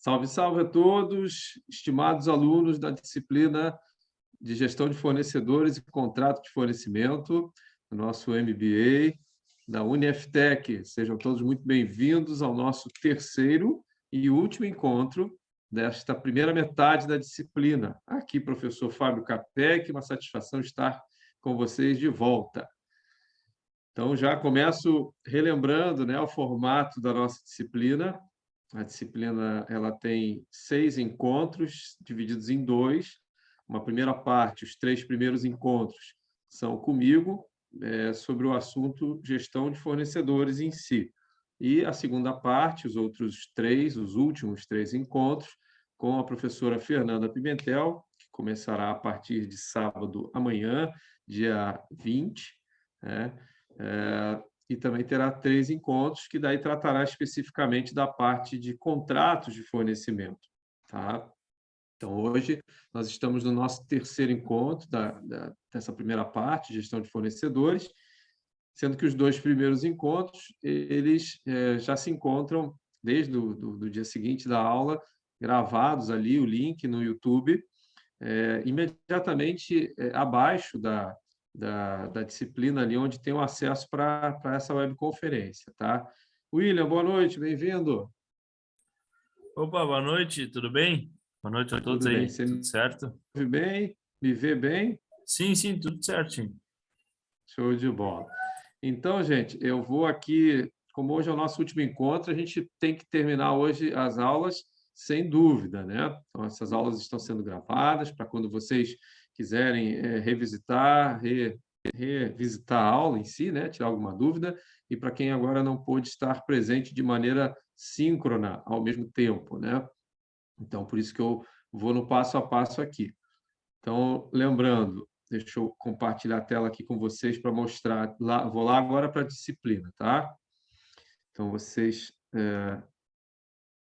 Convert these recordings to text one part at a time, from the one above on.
Salve, salve a todos, estimados alunos da disciplina de Gestão de Fornecedores e Contrato de Fornecimento, do nosso MBA da Uniftec. Sejam todos muito bem-vindos ao nosso terceiro e último encontro desta primeira metade da disciplina. Aqui, professor Fábio Capec, uma satisfação estar com vocês de volta. Então, já começo relembrando, né, o formato da nossa disciplina. A disciplina ela tem 6 encontros, divididos em 2. Uma primeira parte, os 3 primeiros encontros, são comigo, sobre o assunto gestão de fornecedores em si. E a segunda parte, os últimos 3 encontros, com a professora Fernanda Pimentel, que começará a partir de sábado amanhã, dia 20, né? E também terá 3 encontros, que daí tratará especificamente da parte de contratos de fornecimento. Tá? Então, hoje, nós estamos no nosso terceiro encontro dessa primeira parte, gestão de fornecedores, sendo que os 2 primeiros encontros, eles já se encontram desde o dia seguinte da aula, gravados ali, o link no YouTube, imediatamente abaixo da disciplina ali, onde tem o acesso para essa webconferência, tá? William, boa noite, bem-vindo. Opa, boa noite, tudo bem? Boa noite a todos Tudo bem? aí, Você tudo certo? me ouve bem? Me vê bem? Sim, tudo certinho. Show de bola. Então, gente, eu vou aqui, como hoje é o nosso último encontro, a gente tem que terminar hoje as aulas sem dúvida, né? Então, essas aulas estão sendo gravadas para quando vocês quiserem revisitar, revisitar a aula em si, né? Tirar alguma dúvida, e para quem agora não pôde estar presente de maneira síncrona ao mesmo tempo, né? Então, por isso que eu vou no passo a passo aqui. Então, lembrando, deixa eu compartilhar a tela aqui com vocês para mostrar. Vou lá agora para a disciplina, tá? Então,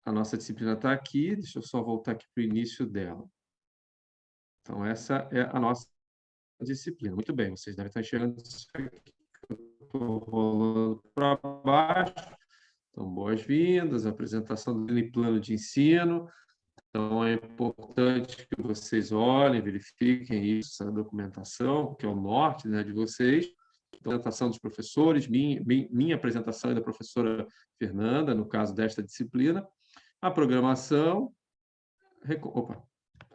a nossa disciplina está aqui, deixa eu só voltar aqui para o início dela. Então, essa é a nossa disciplina. Muito bem, vocês devem estar enxergando isso aqui. Estou rolando para baixo. Então, boas-vindas, apresentação do plano de ensino. Então, é importante que vocês olhem, verifiquem isso, essa documentação, que é o norte, né, de vocês. Então, a apresentação dos professores, minha apresentação e da professora Fernanda, no caso desta disciplina, a programação,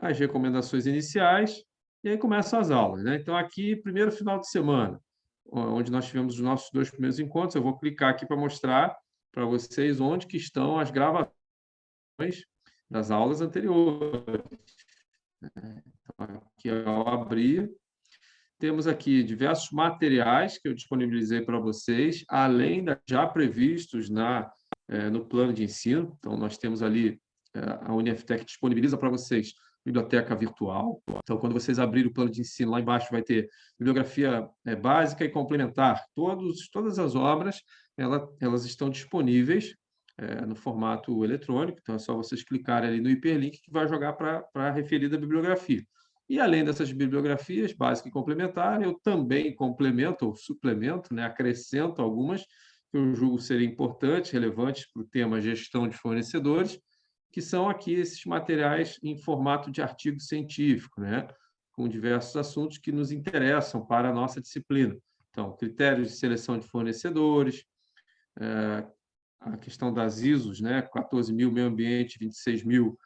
as recomendações iniciais, e aí começam as aulas, né? Então, aqui, primeiro final de semana, onde nós tivemos os nossos 2 primeiros encontros, eu vou clicar aqui para mostrar para vocês onde que estão as gravações das aulas anteriores. Então, aqui, ao abrir, temos aqui diversos materiais que eu disponibilizei para vocês, além da já previstos no plano de ensino. Então, nós temos ali, a Uniftec disponibiliza para vocês biblioteca virtual. Então, quando vocês abrirem o plano de ensino, lá embaixo vai ter bibliografia básica e complementar. Todas as obras, elas estão disponíveis no formato eletrônico, então é só vocês clicarem ali no hiperlink que vai jogar para a referida bibliografia. E, além dessas bibliografias, básica e complementar, eu também complemento ou suplemento, né, acrescento algumas que eu julgo serem importantes, relevantes para o tema gestão de fornecedores, que são aqui esses materiais em formato de artigo científico, né, com diversos assuntos que nos interessam para a nossa disciplina. Então, critérios de seleção de fornecedores, a questão das ISOs, né, 14.000 meio ambiente, 26.000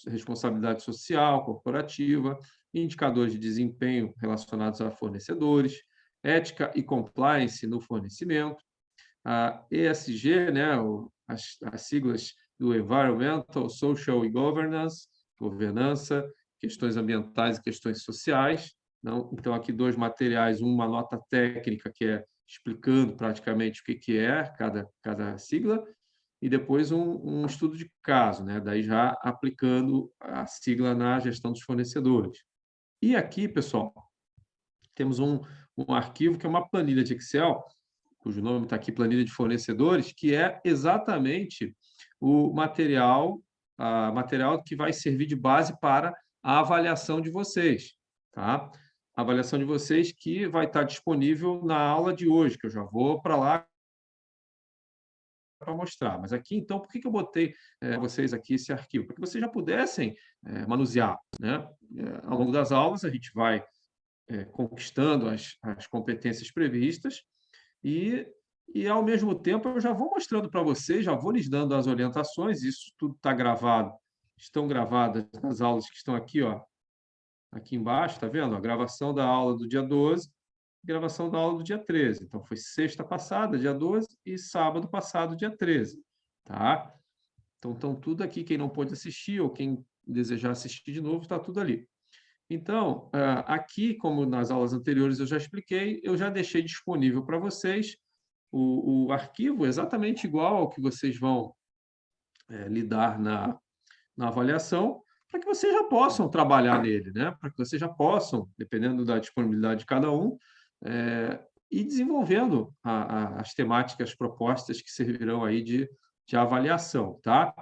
responsabilidade social corporativa, indicadores de desempenho relacionados a fornecedores, ética e compliance no fornecimento, a ESG, né, as siglas do Environmental, Social e Governance, governança, questões ambientais e questões sociais. Não? Então, aqui 2 materiais, uma nota técnica, que é explicando praticamente o que é cada sigla, e depois um estudo de caso, né? Daí já aplicando a sigla na gestão dos fornecedores. E aqui, pessoal, temos um arquivo que é uma planilha de Excel, cujo nome está aqui, planilha de fornecedores, que é exatamente o material que vai servir de base para a avaliação de vocês, tá? A avaliação de vocês que vai estar disponível na aula de hoje, que eu já vou para lá para mostrar. Mas aqui, então, por que eu botei vocês aqui esse arquivo? Para que vocês já pudessem manusear, né? Ao longo das aulas, a gente vai conquistando as competências previstas e, ao mesmo tempo, eu já vou mostrando para vocês, já vou lhes dando as orientações, isso tudo está gravado, estão gravadas nas aulas que estão aqui, ó, aqui embaixo, está vendo? A gravação da aula do dia 12, gravação da aula do dia 13. Então, foi sexta passada, dia 12, e sábado passado, dia 13. Tá? Então, estão tudo aqui. Quem não pôde assistir ou quem desejar assistir de novo, está tudo ali. Então, aqui, como nas aulas anteriores eu já expliquei, eu já deixei disponível para vocês o arquivo exatamente igual ao que vocês vão lidar na avaliação, para que vocês já possam trabalhar nele, né? Para que vocês já possam, dependendo da disponibilidade de cada um, ir desenvolvendo as temáticas propostas que servirão aí de avaliação, tá?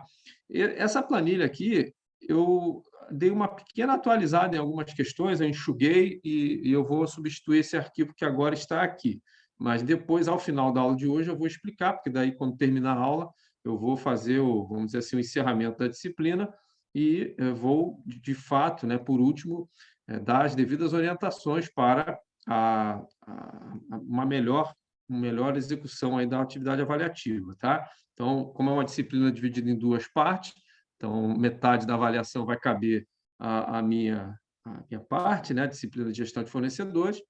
E essa planilha aqui, eu dei uma pequena atualizada em algumas questões, eu enxuguei e eu vou substituir esse arquivo que agora está aqui. Mas depois, ao final da aula de hoje, eu vou explicar, porque daí, quando terminar a aula, eu vou fazer, vamos dizer assim, o encerramento da disciplina e vou, de fato, né, por último, dar as devidas orientações para uma melhor execução aí da atividade avaliativa, tá? Então, como é uma disciplina dividida em duas partes, então metade da avaliação vai caber à minha parte, né, disciplina de gestão de fornecedores,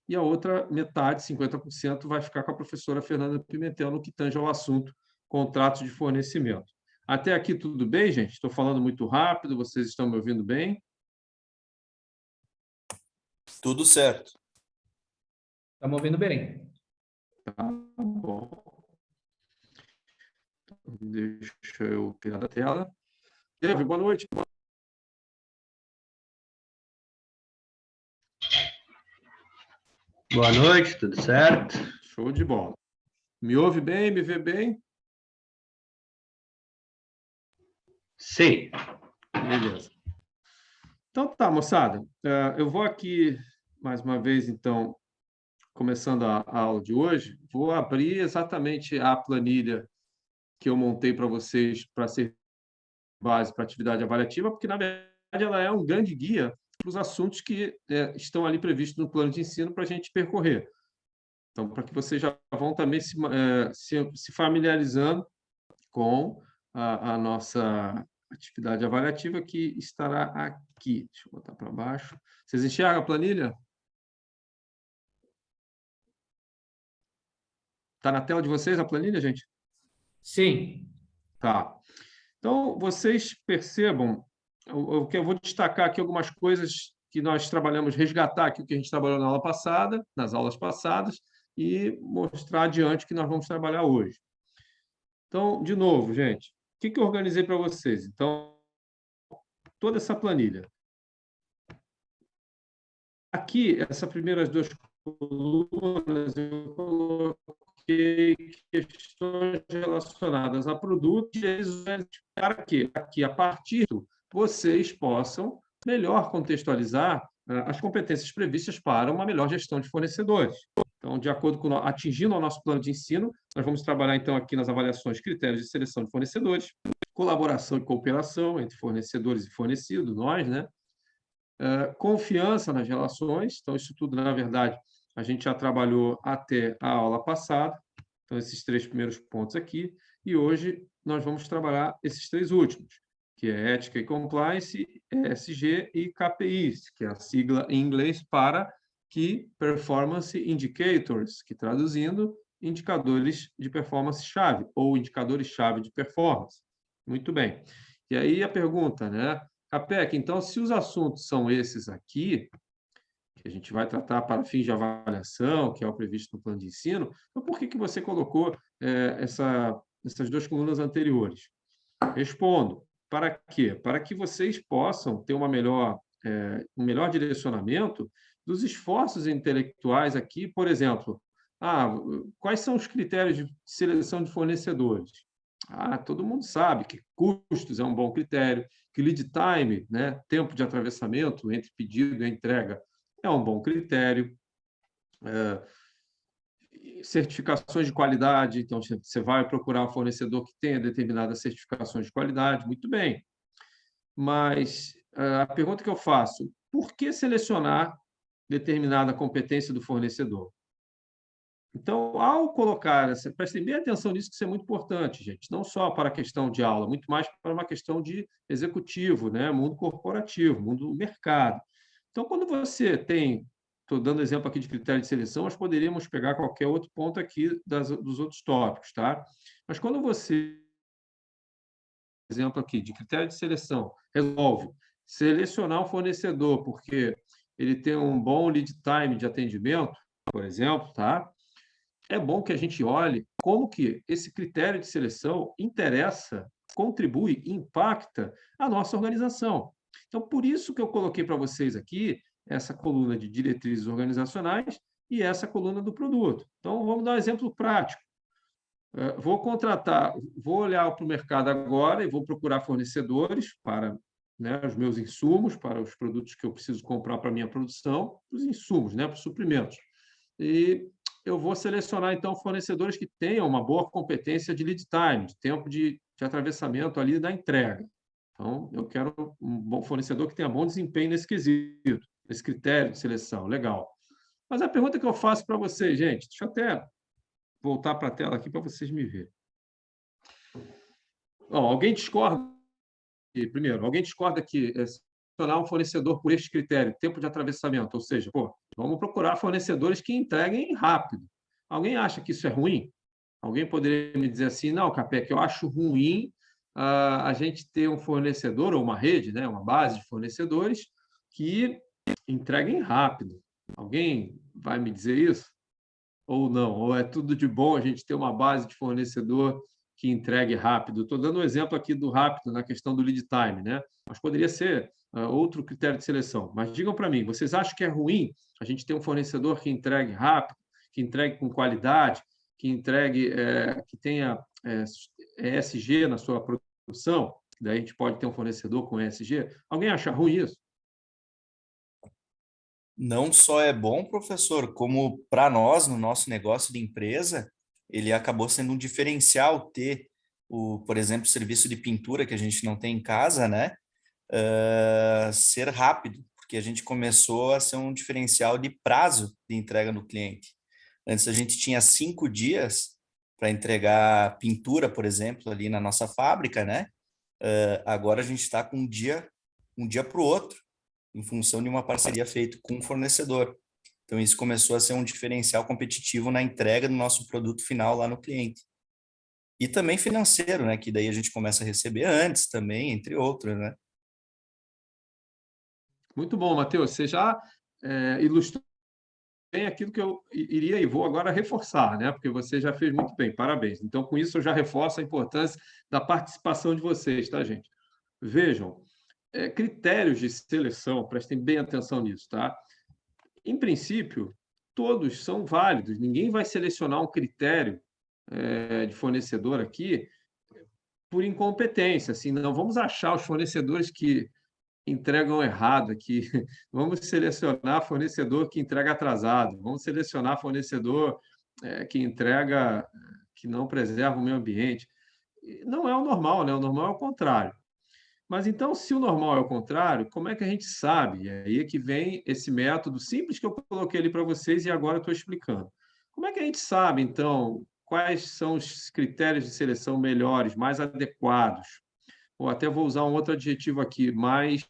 e a outra metade, 50%, vai ficar com a professora Fernanda Pimentel no que tange ao assunto contratos de fornecimento. Até aqui tudo bem, gente? Estou falando muito rápido, vocês estão me ouvindo bem? Tudo certo. Estamos ouvindo bem. Tá bom. Deixa eu tirar da tela. David, boa noite. Boa noite, tudo certo? Show de bola. Me ouve bem? Me vê bem? Sim. Beleza. Então tá, moçada. Eu vou aqui, mais uma vez, então, começando a aula de hoje, vou abrir exatamente a planilha que eu montei para vocês para ser base para atividade avaliativa, porque, na verdade, ela é um grande guia para os assuntos que estão ali previstos no plano de ensino para a gente percorrer. Então, para que vocês já vão também se familiarizando com a nossa atividade avaliativa, que estará aqui. Deixa eu botar para baixo. Vocês enxergam a planilha? Está na tela de vocês a planilha, gente? Sim. Tá. Então, vocês percebam, o que eu vou destacar aqui algumas coisas que nós trabalhamos, resgatar aqui o que a gente trabalhou na aula passada, nas aulas passadas, e mostrar adiante o que nós vamos trabalhar hoje. Então, de novo, gente, o que eu organizei para vocês? Então, toda essa planilha. Aqui, essas primeiras duas colunas, eu coloquei questões relacionadas a produtos para que aqui, a partir do vocês possam melhor contextualizar as competências previstas para uma melhor gestão de fornecedores. Então, de acordo com atingindo o nosso plano de ensino, nós vamos trabalhar então aqui nas avaliações critérios de seleção de fornecedores, colaboração e cooperação entre fornecedores e fornecidos, nós, né? Confiança nas relações, então isso tudo, na verdade, a gente já trabalhou até a aula passada, então esses três primeiros pontos aqui, e hoje nós vamos trabalhar esses três últimos, que é ética e compliance, ESG e KPIs, que é a sigla em inglês para Key Performance Indicators, que traduzindo, indicadores de performance-chave, ou indicadores-chave de performance. Muito bem. E aí a pergunta, né? Capec, então, se os assuntos são esses aqui, que a gente vai tratar para fins de avaliação, que é o previsto no plano de ensino, então por que você colocou essas duas colunas anteriores? Respondo. Para quê? Para que vocês possam ter um melhor direcionamento dos esforços intelectuais aqui, por exemplo, quais são os critérios de seleção de fornecedores? Todo mundo sabe que custos é um bom critério, que lead time, né, tempo de atravessamento entre pedido e entrega, é um bom critério. certificações de qualidade, então você vai procurar um fornecedor que tenha determinadas certificações de qualidade, muito bem. Mas a pergunta que eu faço, por que selecionar determinada competência do fornecedor? Então, ao colocar, prestem bem atenção nisso, que isso é muito importante, gente, não só para a questão de aula, muito mais para uma questão de executivo, né? Mundo corporativo, mundo do mercado. Então, quando você tem, estou dando exemplo aqui de critério de seleção, nós poderíamos pegar qualquer outro ponto aqui dos outros tópicos, tá? Mas quando você, exemplo aqui de critério de seleção, resolve selecionar um fornecedor porque ele tem um bom lead time de atendimento, por exemplo, tá? É bom que a gente olhe como que esse critério de seleção interessa, contribui, impacta a nossa organização. Então, por isso que eu coloquei para vocês aqui essa coluna de diretrizes organizacionais e essa coluna do produto. Então, vamos dar um exemplo prático. Vou contratar, vou olhar para o mercado agora e vou procurar fornecedores para, né, os meus insumos, para os produtos que eu preciso comprar para a minha produção, os insumos, né, para os suprimentos. E eu vou selecionar, então, fornecedores que tenham uma boa competência de lead time, de tempo de atravessamento ali da entrega. Então, eu quero um bom fornecedor que tenha bom desempenho nesse quesito, nesse critério de seleção. Legal. Mas a pergunta que eu faço para vocês, gente, deixa eu até voltar para a tela aqui para vocês me verem. Alguém discorda? Primeiro, alguém discorda que selecionar um fornecedor por este critério, tempo de atravessamento, ou seja, vamos procurar fornecedores que entreguem rápido. Alguém acha que isso é ruim? Alguém poderia me dizer assim, não, Capé, que eu acho ruim a gente ter um fornecedor ou uma rede, né, uma base de fornecedores que entreguem rápido. Alguém vai me dizer isso? Ou não? Ou é tudo de bom a gente ter uma base de fornecedor que entregue rápido? Estou dando um exemplo aqui do rápido na questão do lead time, né? Mas poderia ser outro critério de seleção. Mas digam para mim, vocês acham que é ruim a gente ter um fornecedor que entregue rápido, que entregue com qualidade, que entregue, que tenha ESG na sua produção? Daí a gente pode ter um fornecedor com ESG. Alguém acha ruim isso? Não só é bom, professor, como para nós, no nosso negócio de empresa, ele acabou sendo um diferencial ter por exemplo, o serviço de pintura que a gente não tem em casa, né? Ser rápido, porque a gente começou a ser um diferencial de prazo de entrega no cliente. Antes a gente tinha 5 dias para entregar pintura, por exemplo, ali na nossa fábrica, né? Agora a gente está com um dia para o outro, em função de uma parceria feita com um fornecedor. Então, isso começou a ser um diferencial competitivo na entrega do nosso produto final lá no cliente. E também financeiro, né? Que daí a gente começa a receber antes também, entre outros, né? Muito bom, Matheus. Você já ilustrou bem aquilo que eu iria e vou agora reforçar, né? Porque você já fez muito bem, parabéns. Então, com isso, eu já reforço a importância da participação de vocês, tá, gente? Vejam, critérios de seleção, prestem bem atenção nisso, tá? Em princípio, todos são válidos, ninguém vai selecionar um critério de fornecedor aqui por incompetência, assim, não vamos achar os fornecedores que entregam errado aqui, vamos selecionar fornecedor que entrega atrasado, vamos selecionar fornecedor que entrega, que não preserva o meio ambiente. Não é o normal, né? O normal é o contrário. Mas então, se o normal é o contrário, como é que a gente sabe? E aí é que vem esse método simples que eu coloquei ali para vocês e agora estou explicando. Como é que a gente sabe, então, quais são os critérios de seleção melhores, mais adequados? Ou até vou usar um outro adjetivo aqui, mais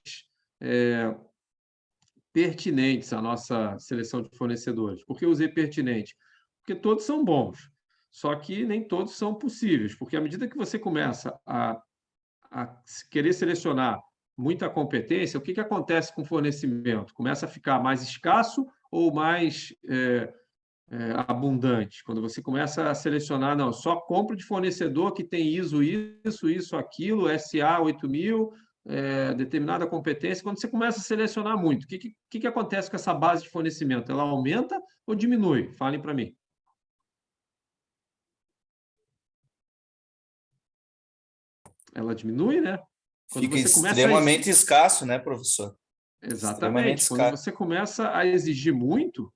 pertinentes à nossa seleção de fornecedores. Por que eu usei pertinente? Porque todos são bons, só que nem todos são possíveis, porque à medida que você começa a querer selecionar muita competência, o que acontece com o fornecimento? Começa a ficar mais escasso ou mais abundante? Quando você começa a selecionar, não, só compro de fornecedor que tem ISO isso, aquilo, SA 8000, determinada competência. Quando você começa a selecionar muito, o que acontece com essa base de fornecimento? Ela aumenta ou diminui? Falem para mim. Ela diminui, né? Quando Fica você começa extremamente escasso, né, professor? Exatamente. Quando você começa a exigir muito,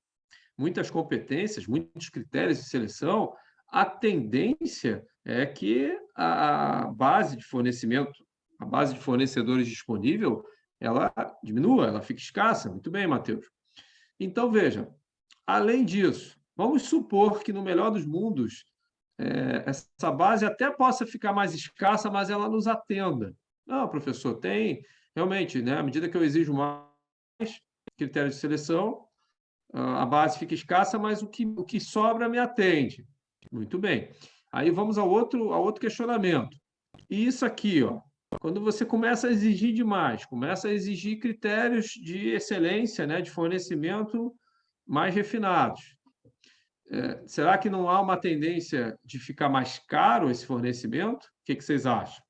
muitas competências, muitos critérios de seleção, a tendência é que a base de fornecimento, a base de fornecedores disponível, ela diminua, ela fica escassa. Muito bem, Matheus. Então, veja, além disso, vamos supor que, no melhor dos mundos, essa base até possa ficar mais escassa, mas ela nos atenda. Não, professor, tem realmente, né, à medida que eu exijo mais critérios de seleção, a base fica escassa, mas o que sobra me atende. Muito bem. Aí vamos ao outro questionamento. E isso aqui, ó, quando você começa a exigir demais, começa a exigir critérios de excelência, né, de fornecimento mais refinados. Será que não há uma tendência de ficar mais caro esse fornecimento? O que vocês acham?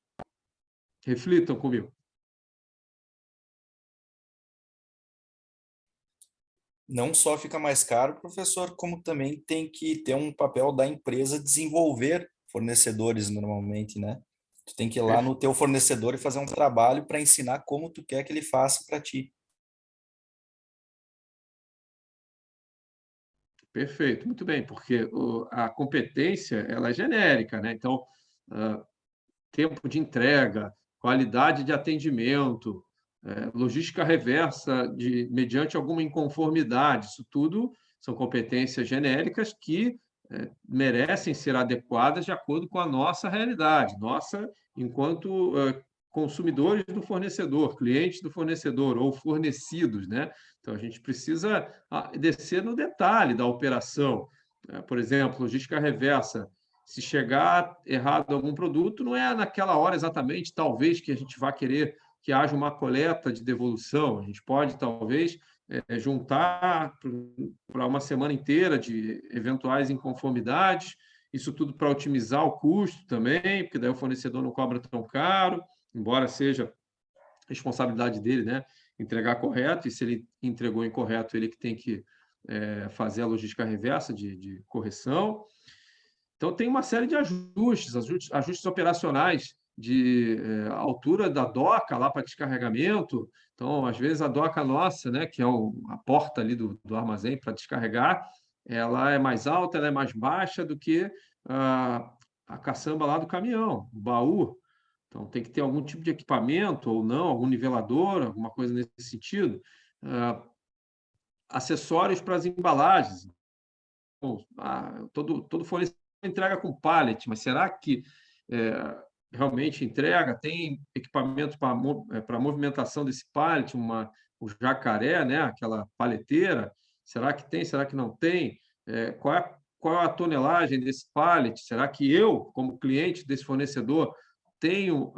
Reflitam comigo. Não só fica mais caro, professor, como também tem que ter um papel da empresa desenvolver fornecedores normalmente, né? Tu tem que ir lá no teu fornecedor e fazer um trabalho para ensinar como tu quer que ele faça para ti. Perfeito, muito bem, porque a competência ela é genérica, né? Então, tempo de entrega, qualidade de atendimento, logística reversa mediante alguma inconformidade, isso tudo são competências genéricas que merecem ser adequadas de acordo com a nossa realidade, nossa enquanto consumidores do fornecedor, clientes do fornecedor ou fornecidos, né? Então, a gente precisa descer no detalhe da operação. Por exemplo, logística reversa. Se chegar errado algum produto, não é naquela hora exatamente, talvez, que a gente vá querer que haja uma coleta de devolução. A gente pode, talvez, juntar para uma semana inteira de eventuais inconformidades, isso tudo para otimizar o custo também, porque daí o fornecedor não cobra tão caro, embora seja responsabilidade dele, né, entregar correto, e se ele entregou incorreto, ele que tem que fazer a logística reversa de correção. Então, tem uma série de ajustes operacionais de altura da doca lá para descarregamento. Então, às vezes, a doca nossa, né, que é a porta ali do armazém para descarregar, ela é mais alta, ela é mais baixa do que a caçamba lá do caminhão, o baú. Então, tem que ter algum tipo de equipamento ou não, algum nivelador, alguma coisa nesse sentido. Acessórios para as embalagens. Bom, todo fornecedor entrega com pallet, mas será que realmente entrega? Tem equipamento para movimentação desse pallet, o jacaré, né? Aquela paleteira? Será que tem? Será que não tem? Qual é a tonelagem desse pallet? Será que eu, como cliente desse fornecedor, tenho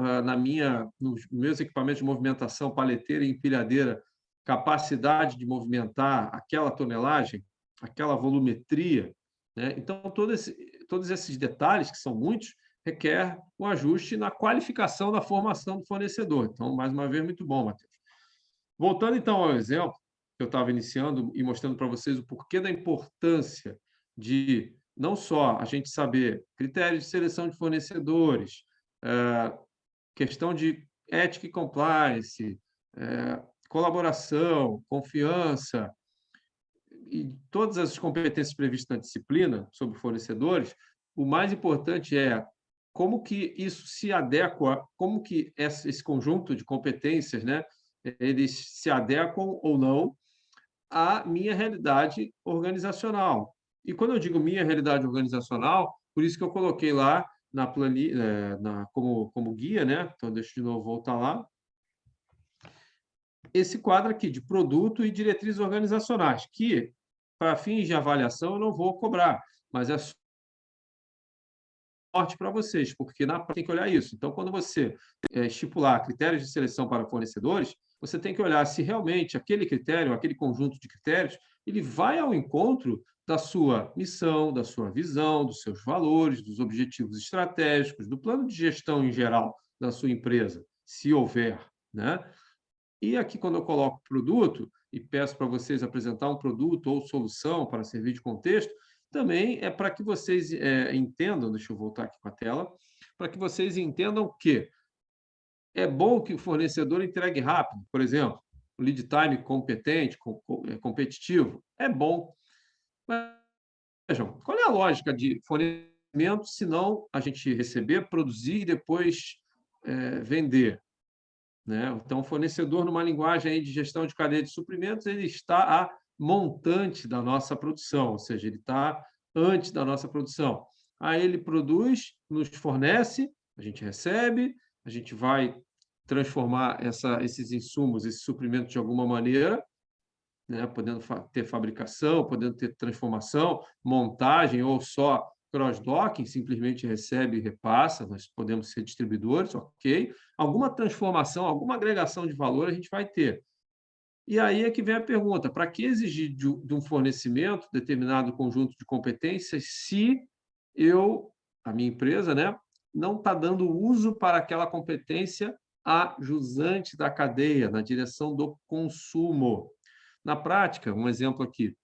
nos meus equipamentos de movimentação, paleteira e empilhadeira, capacidade de movimentar aquela tonelagem, aquela volumetria, né? Então, todos esses detalhes, que são muitos, requer um ajuste na qualificação da formação do fornecedor. Então, mais uma vez, muito bom, Matheus. Voltando, então, ao exemplo que eu estava iniciando e mostrando para vocês o porquê da importância de não só a gente saber critérios de seleção de fornecedores, questão de ética e compliance, colaboração, confiança, e todas as competências previstas na disciplina sobre fornecedores, o mais importante é como que isso se adequa, como que esse conjunto de competências, né, eles se adequam ou não à minha realidade organizacional. E quando eu digo minha realidade organizacional, por isso que eu coloquei lá na planilha, como guia, né? Então, deixa eu de novo voltar lá. Esse quadro aqui de produto e diretrizes organizacionais, que, para fins de avaliação, eu não vou cobrar, mas é sorte para vocês, porque na prática tem que olhar isso. Então, quando você estipular critérios de seleção para fornecedores, você tem que olhar se realmente aquele critério, aquele conjunto de critérios, ele vai ao encontro da sua missão, da sua visão, dos seus valores, dos objetivos estratégicos, do plano de gestão em geral da sua empresa, se houver, né? E aqui, quando eu coloco produto e peço para vocês apresentar um produto ou solução para servir de contexto, também é para que vocês entendam, deixa eu voltar aqui com a tela, para que vocês entendam que é bom que o fornecedor entregue rápido, por exemplo, o lead time competente, competitivo, é bom. Vejam, qual é a lógica de fornecimento se não a gente receber, produzir e depois vender? Né? Então, o fornecedor, numa linguagem aí de gestão de cadeia de suprimentos, ele está a montante da nossa produção, ou seja, ele está antes da nossa produção. Aí ele produz, nos fornece, a gente recebe, a gente vai transformar esses insumos, esses suprimentos de alguma maneira, né? Podendo ter fabricação, podendo ter transformação, montagem ou só cross-docking, simplesmente recebe e repassa, nós podemos ser distribuidores, ok. Alguma transformação, alguma agregação de valor a gente vai ter. E aí é que vem a pergunta, para que exigir de um fornecimento determinado conjunto de competências se a minha empresa, né, não está dando uso para aquela competência a jusante da cadeia, na direção do consumo? Na prática, um exemplo aqui,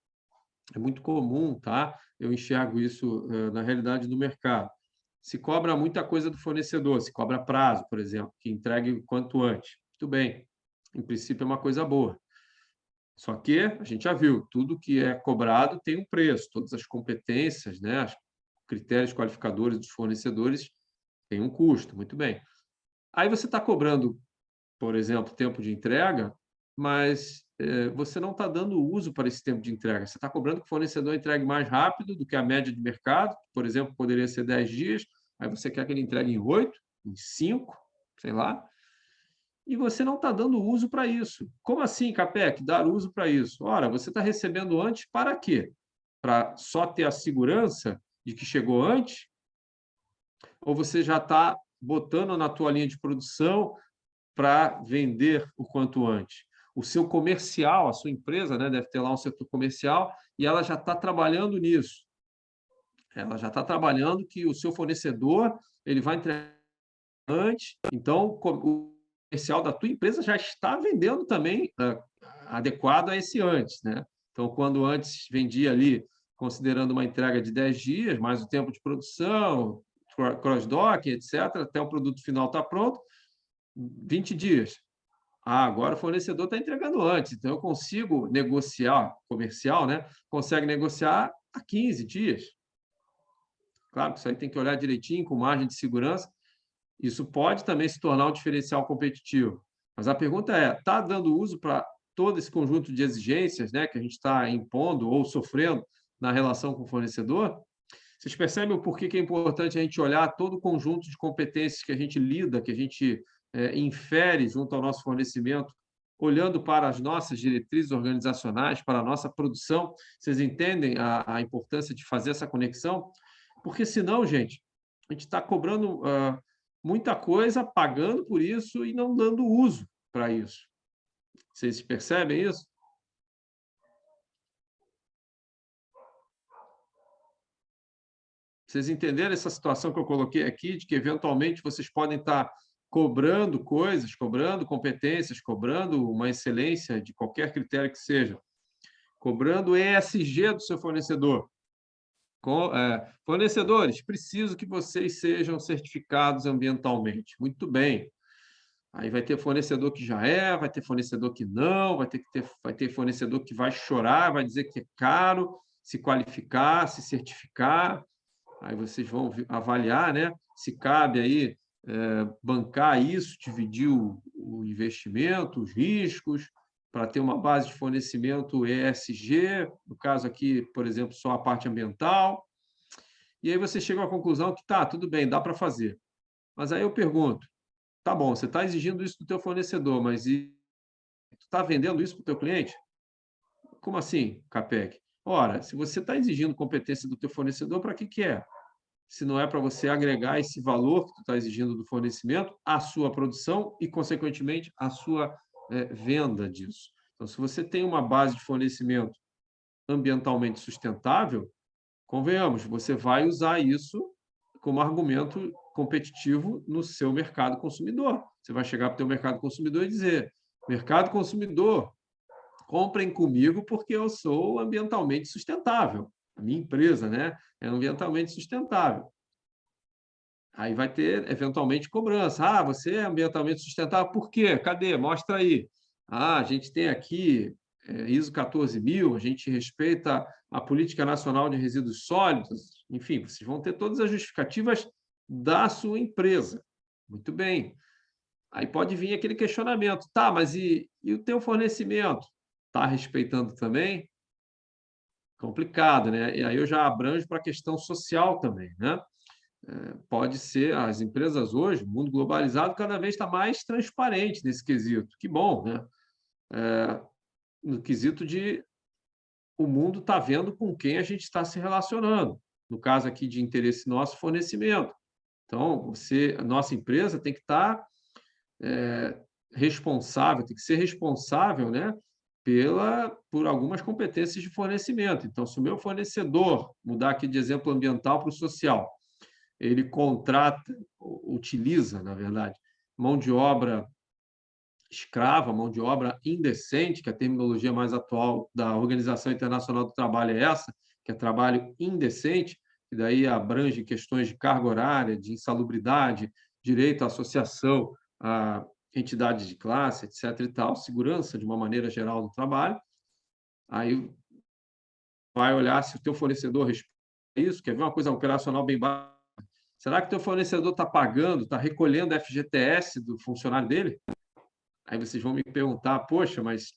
é muito comum, tá? Eu enxergo isso na realidade do mercado. Se cobra muita coisa do fornecedor, se cobra prazo, por exemplo, que entregue o quanto antes. Muito bem, em princípio é uma coisa boa. Só que a gente já viu, tudo que é cobrado tem um preço, todas as competências, né, os critérios qualificadores dos fornecedores têm um custo, muito bem. Aí você está cobrando, por exemplo, tempo de entrega, mas você não está dando uso para esse tempo de entrega. Você está cobrando que o fornecedor entregue mais rápido do que a média de mercado, por exemplo, poderia ser 10 dias, aí você quer que ele entregue em 8, em 5, sei lá, e você não está dando uso para isso. Como assim, Capec, dar uso para isso? Ora, você está recebendo antes para quê? Para só ter a segurança de que chegou antes? Ou você já está botando na tua linha de produção para vender o quanto antes? O seu comercial, a sua empresa, né, deve ter lá um setor comercial e ela já está trabalhando nisso. Ela já está trabalhando que o seu fornecedor ele vai entregar antes. Então, o comercial da tua empresa já está vendendo também adequado a esse antes, né? Então, quando antes vendia ali, considerando uma entrega de 10 dias, mais o tempo de produção, cross-dock, etc., até o produto final estar pronto, 20 dias. Agora o fornecedor está entregando antes, então eu consigo negociar, comercial, né? Consegue negociar a 15 dias. Claro que isso aí tem que olhar direitinho, com margem de segurança. Isso pode também se tornar um diferencial competitivo. Mas a pergunta é, está dando uso para todo esse conjunto de exigências, né, que a gente está impondo ou sofrendo na relação com o fornecedor? Vocês percebem o porquê que é importante a gente olhar todo o conjunto de competências que a gente lida, que a gente infere junto ao nosso fornecimento, olhando para as nossas diretrizes organizacionais, para a nossa produção? Vocês entendem a importância de fazer essa conexão? Porque, senão, gente, a gente está cobrando muita coisa, pagando por isso e não dando uso para isso. Vocês percebem isso? Vocês entenderam essa situação que eu coloquei aqui, de que eventualmente vocês podem estar cobrando coisas, cobrando competências, cobrando uma excelência de qualquer critério que seja, cobrando ESG do seu fornecedor. Fornecedores, preciso que vocês sejam certificados ambientalmente. Muito bem. Aí vai ter fornecedor que já vai ter fornecedor que não, vai ter fornecedor que vai chorar, vai dizer que é caro se qualificar, se certificar. Aí vocês vão avaliar, né, se cabe aí bancar isso, dividir o investimento, os riscos, para ter uma base de fornecimento ESG, no caso aqui, por exemplo, só a parte ambiental. E aí você chega à conclusão que tá, tudo bem, dá para fazer. Mas aí eu pergunto, tá bom, você está exigindo isso do teu fornecedor, mas tu está vendendo isso para o teu cliente? Como assim, Capec? Ora, se você está exigindo competência do teu fornecedor, para que é? Se não é para você agregar esse valor que tu está exigindo do fornecimento à sua produção e, consequentemente, à sua venda disso. Então, se você tem uma base de fornecimento ambientalmente sustentável, convenhamos, você vai usar isso como argumento competitivo no seu mercado consumidor. Você vai chegar para o teu mercado consumidor e dizer, mercado consumidor, comprem comigo porque eu sou ambientalmente sustentável. A minha empresa, né, é ambientalmente sustentável. Aí vai ter, eventualmente, cobrança. Ah, você é ambientalmente sustentável, por quê? Cadê? Mostra aí. Ah, a gente tem aqui ISO 14000, a gente respeita a Política Nacional de Resíduos Sólidos, enfim, vocês vão ter todas as justificativas da sua empresa. Muito bem. Aí pode vir aquele questionamento, tá, mas e o teu fornecimento? Está respeitando também? Complicado, né? E aí eu já abranjo para a questão social também, né? Pode ser, as empresas hoje, o mundo globalizado, cada vez está mais transparente nesse quesito. Que bom, né? No quesito de o mundo está vendo com quem a gente está se relacionando. No caso aqui de interesse nosso, fornecimento. Então, a nossa empresa tem que estar responsável, tem que ser responsável, né, por algumas competências de fornecimento. Então, se o meu fornecedor, mudar aqui de exemplo ambiental para o social, ele contrata, utiliza, na verdade, mão de obra escrava, mão de obra indecente, que a terminologia mais atual da Organização Internacional do Trabalho é essa, que é trabalho indecente, e daí abrange questões de carga horária, de insalubridade, direito à associação, a entidades de classe, etc. e tal, segurança de uma maneira geral do trabalho. Aí vai olhar se o teu fornecedor respeita isso, quer ver uma coisa operacional bem baixa. Será que o teu fornecedor está pagando, está recolhendo FGTS do funcionário dele? Aí vocês vão me perguntar, poxa, mas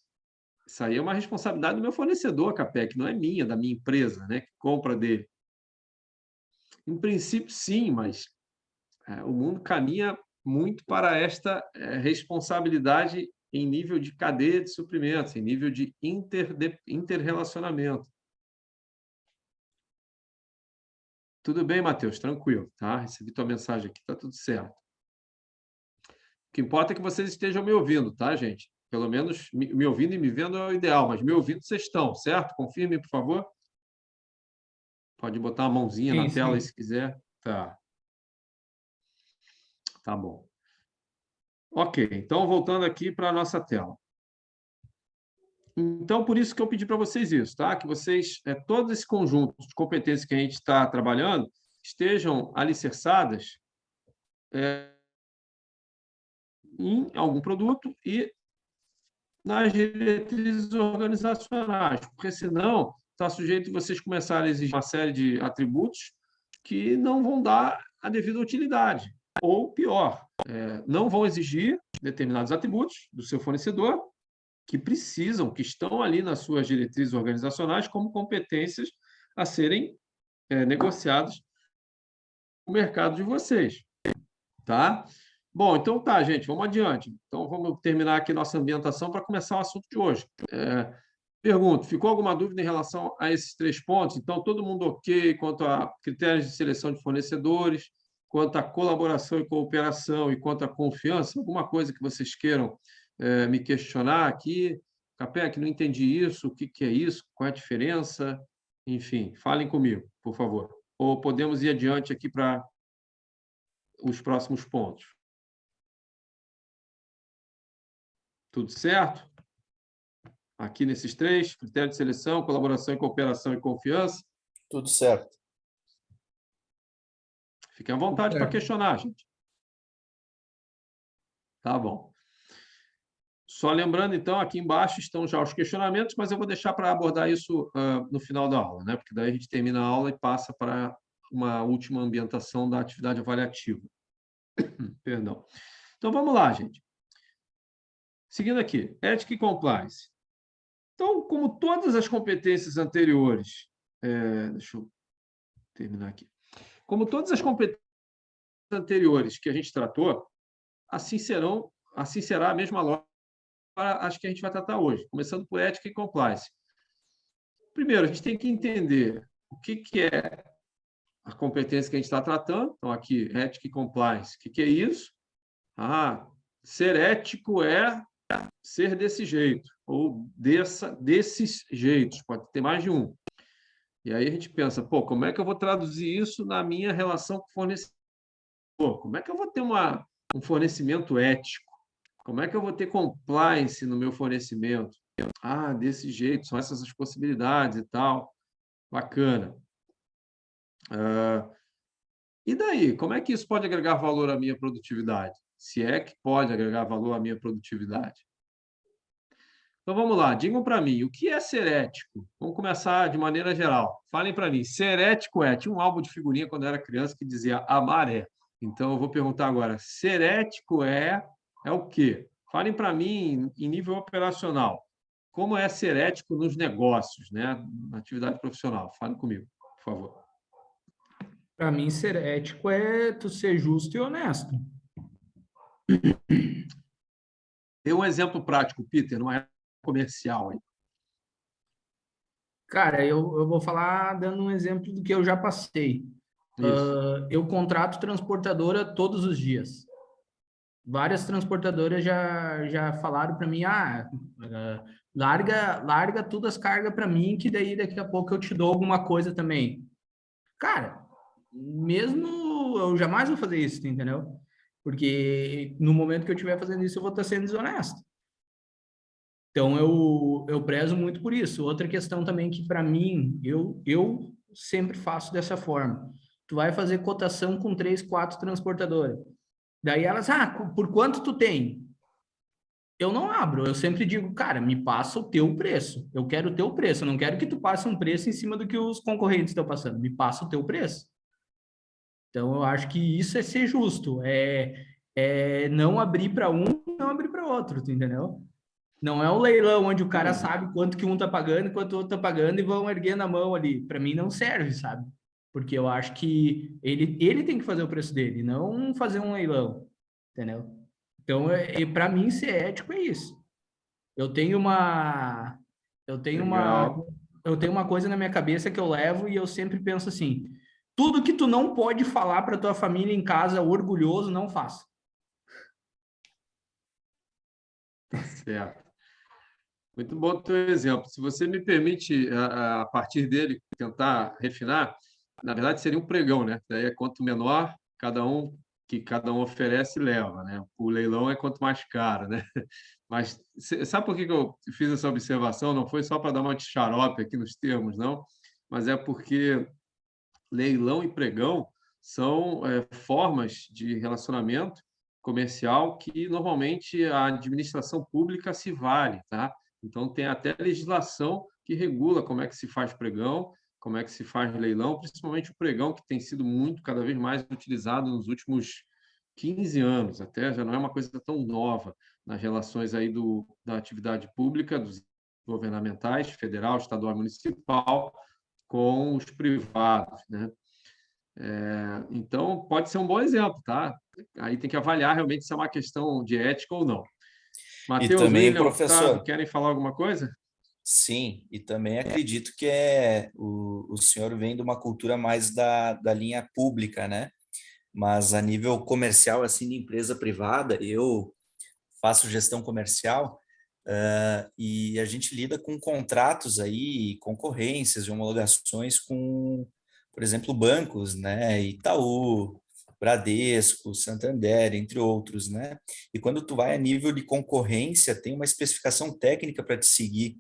isso aí é uma responsabilidade do meu fornecedor, Capec, não é minha, da minha empresa, né, que compra dele. Em princípio, sim, mas o mundo caminha muito para esta responsabilidade em nível de cadeia de suprimentos, em nível de interrelacionamento. Tudo bem, Matheus, tranquilo, tá? Recebi tua mensagem aqui, tá tudo certo. O que importa é que vocês estejam me ouvindo, tá, gente? Pelo menos me ouvindo e me vendo é o ideal, mas me ouvindo vocês estão, certo? Confirme, por favor. Pode botar a mãozinha na tela aí, se quiser. Tá. Tá bom. Ok, então voltando aqui para a nossa tela. Então, por isso que eu pedi para vocês isso, tá? Que vocês, todo esse conjunto de competências que a gente está trabalhando, estejam alicerçadas em algum produto e nas diretrizes organizacionais, porque senão está sujeito de vocês começarem a exigir uma série de atributos que não vão dar a devida utilidade. Ou, pior, não vão exigir determinados atributos do seu fornecedor que precisam, que estão ali nas suas diretrizes organizacionais como competências a serem negociadas no mercado de vocês. Tá? Bom, então tá, gente, vamos adiante. Então, vamos terminar aqui nossa ambientação para começar o assunto de hoje. Pergunto, ficou alguma dúvida em relação a esses 3 pontos? Então, todo mundo ok quanto a critérios de seleção de fornecedores, quanto à colaboração e cooperação e quanto à confiança? Alguma coisa que vocês queiram me questionar aqui? Capec, não entendi isso, o que é isso, qual é a diferença? Enfim, falem comigo, por favor. Ou podemos ir adiante aqui para os próximos pontos. Tudo certo? Aqui nesses 3, critério de seleção, colaboração e cooperação e confiança. Tudo certo. Fiquem à vontade para questionar, gente. Tá bom. Só lembrando, então, aqui embaixo estão já os questionamentos, mas eu vou deixar para abordar isso no final da aula, né? Porque daí a gente termina a aula e passa para uma última ambientação da atividade avaliativa. Perdão. Então, vamos lá, gente. Seguindo aqui, ética e compliance. Então, como todas as competências anteriores, deixa eu terminar aqui. Como todas as competências anteriores que a gente tratou, assim será a mesma lógica para as que a gente vai tratar hoje, começando por ética e compliance. Primeiro, a gente tem que entender o que é a competência que a gente está tratando. Então, aqui, ética e compliance. O que é isso? Ser ético é ser desse jeito, ou desses jeitos, pode ter mais de um. E aí a gente pensa, como é que eu vou traduzir isso na minha relação com o fornecedor? Como é que eu vou ter um fornecimento ético? Como é que eu vou ter compliance no meu fornecimento? Desse jeito, são essas as possibilidades e tal. Bacana. E daí, como é que isso pode agregar valor à minha produtividade? Se é que pode agregar valor à minha produtividade. Então, vamos lá. Digam para mim, o que é ser ético? Vamos começar de maneira geral. Falem para mim. Ser ético é... Tinha um álbum de figurinha quando eu era criança que dizia amar é. Então, eu vou perguntar agora. Ser ético é o quê? Falem para mim em nível operacional. Como é ser ético nos negócios, né? Na atividade profissional? Falem comigo, por favor. Para mim, ser ético é tu ser justo e honesto. Dê um exemplo prático, Peter, numa área comercial. Aí. Cara, eu vou falar dando um exemplo do que eu já passei. Isso. Eu contrato transportadora todos os dias. Várias transportadoras já falaram para mim, larga todas as cargas para mim, que daí daqui a pouco eu te dou alguma coisa também. Cara, mesmo eu jamais vou fazer isso, entendeu? Porque no momento que eu estiver fazendo isso, eu vou estar sendo desonesto. Então, eu prezo muito por isso. Outra questão também que, para mim, eu sempre faço dessa forma. Tu vai fazer cotação com 3, 4 transportadoras. Daí elas, por quanto tu tem? Eu não abro, eu sempre digo, cara, me passa o teu preço. Eu quero o teu preço, eu não quero que tu passe um preço em cima do que os concorrentes estão passando. Me passa o teu preço. Então, eu acho que isso é ser justo, é não abrir para um, não abrir para outro, tu entendeu? Não é um leilão onde o cara sabe quanto que um tá pagando, quanto o outro tá pagando e vão erguendo a mão ali. Para mim não serve, sabe? Porque eu acho que ele tem que fazer o preço dele, não fazer um leilão, entendeu? Então, para mim ser ético é isso. Eu tenho uma eu tenho uma Legal. eu tenho uma coisa na minha cabeça que eu levo e eu sempre penso assim: tudo que tu não pode falar para tua família em casa orgulhoso, não faça. Tá certo. Muito bom o teu exemplo. Se você me permite, a partir dele, tentar refinar, na verdade seria um pregão, né? Daí é quanto menor, cada um oferece leva, né? O leilão é quanto mais caro, né? Mas sabe por que que eu fiz essa observação? Não foi só para dar uma de xarope aqui nos termos, não, mas é porque leilão e pregão são formas de relacionamento comercial que normalmente a administração pública se vale, tá? Então tem até legislação que regula como é que se faz pregão, como é que se faz leilão, principalmente o pregão que tem sido muito cada vez mais utilizado nos últimos 15 anos, até já não é uma coisa tão nova nas relações aí da atividade pública, dos governamentais, federal, estadual e municipal, com os privados, né? Então, pode ser um bom exemplo, tá? Aí tem que avaliar realmente se é uma questão de ética ou não. E Matheus, também, William, Otávio, professor, querem falar alguma coisa? sim, e também acredito que o senhor vem de uma cultura mais da linha pública, né? Mas a nível comercial, assim, de empresa privada, eu faço gestão comercial, e a gente lida com contratos aí, concorrências e homologações com, por exemplo, bancos, né? Itaú, Bradesco, Santander, entre outros, né? E quando tu vai a nível de concorrência, tem uma especificação técnica para te seguir,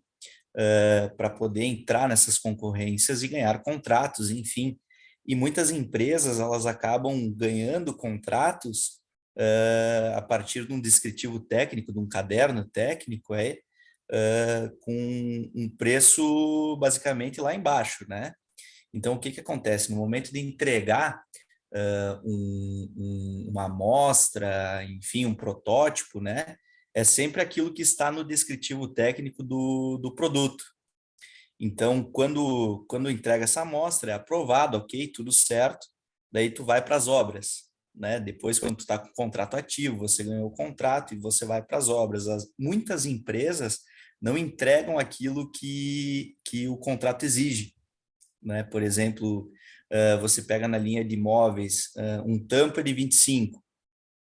para poder entrar nessas concorrências e ganhar contratos, enfim. E muitas empresas, elas acabam ganhando contratos a partir de um descritivo técnico, de um caderno técnico, com um preço basicamente lá embaixo, né? Então, o que que acontece? No momento de entregar uma amostra, enfim, um protótipo, né? É sempre aquilo que está no descritivo técnico do produto. Então, quando entrega essa amostra, é aprovado, ok, tudo certo, daí tu vai para as obras, né? Depois, quando tu está com o contrato ativo, você ganhou o contrato e você vai para as obras. Muitas empresas não entregam aquilo que o contrato exige, né? Por exemplo, você pega na linha de imóveis um tampa de 25,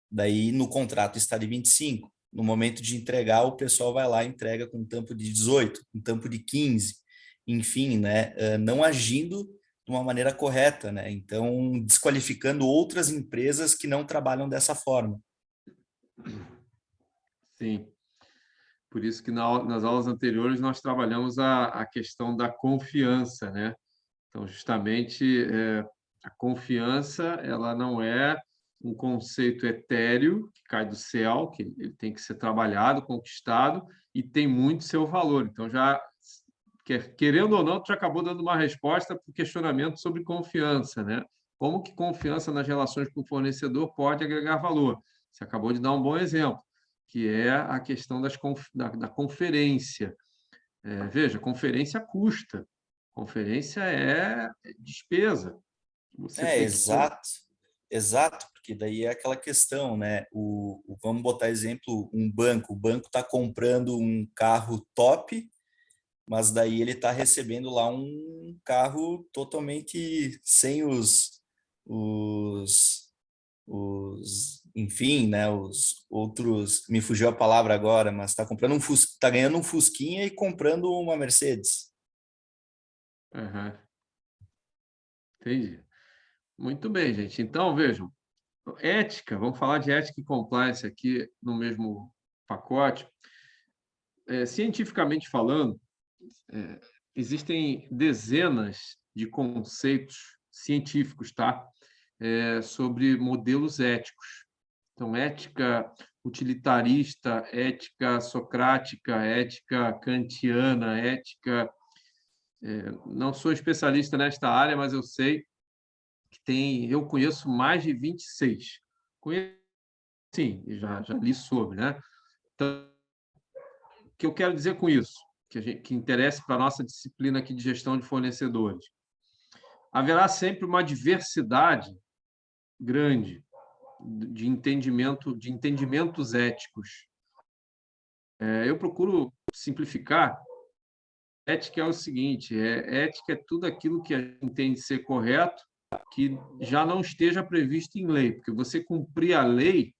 daí no contrato está de 25. No momento de entregar, o pessoal vai lá e entrega com um tampo de 18, um tampo de 15, enfim, né? Não agindo de uma maneira correta, né? Então, desqualificando outras empresas que não trabalham dessa forma. Sim. Por isso que nas aulas anteriores nós trabalhamos a questão da confiança, né? Então, justamente, a confiança ela não é um conceito etéreo, que cai do céu, que ele tem que ser trabalhado, conquistado, e tem muito seu valor. Então, já querendo ou não, tu já acabou dando uma resposta para o questionamento sobre confiança, né? Como que confiança nas relações com o fornecedor pode agregar valor? Você acabou de dar um bom exemplo, que é a questão da conferência. Veja, conferência custa, conferência é despesa. Você tem que... Exato, porque daí é aquela questão, né? Vamos botar exemplo, um banco. O banco está comprando um carro top, mas daí ele está recebendo lá um carro totalmente sem enfim, né, os outros, me fugiu a palavra agora, mas está comprando tá ganhando um Fusquinha e comprando uma Mercedes. Uhum. Entendi. Muito bem, gente. Então, vejam, ética, vamos falar de ética e compliance aqui no mesmo pacote. Cientificamente falando, existem dezenas de conceitos científicos, tá? Sobre modelos éticos. Então, ética utilitarista, ética socrática, ética kantiana, ética... não sou especialista nesta área, mas eu sei que eu conheço mais de 26. Conheço, sim, já li sobre, né? Então, o que eu quero dizer com isso? Que interessa para a nossa disciplina aqui de gestão de fornecedores. Haverá sempre uma diversidade grande de entendimentos éticos. Eu procuro simplificar. Ética é o seguinte: ética é tudo aquilo que a gente entende ser correto, que já não esteja previsto em lei, porque você cumprir a lei,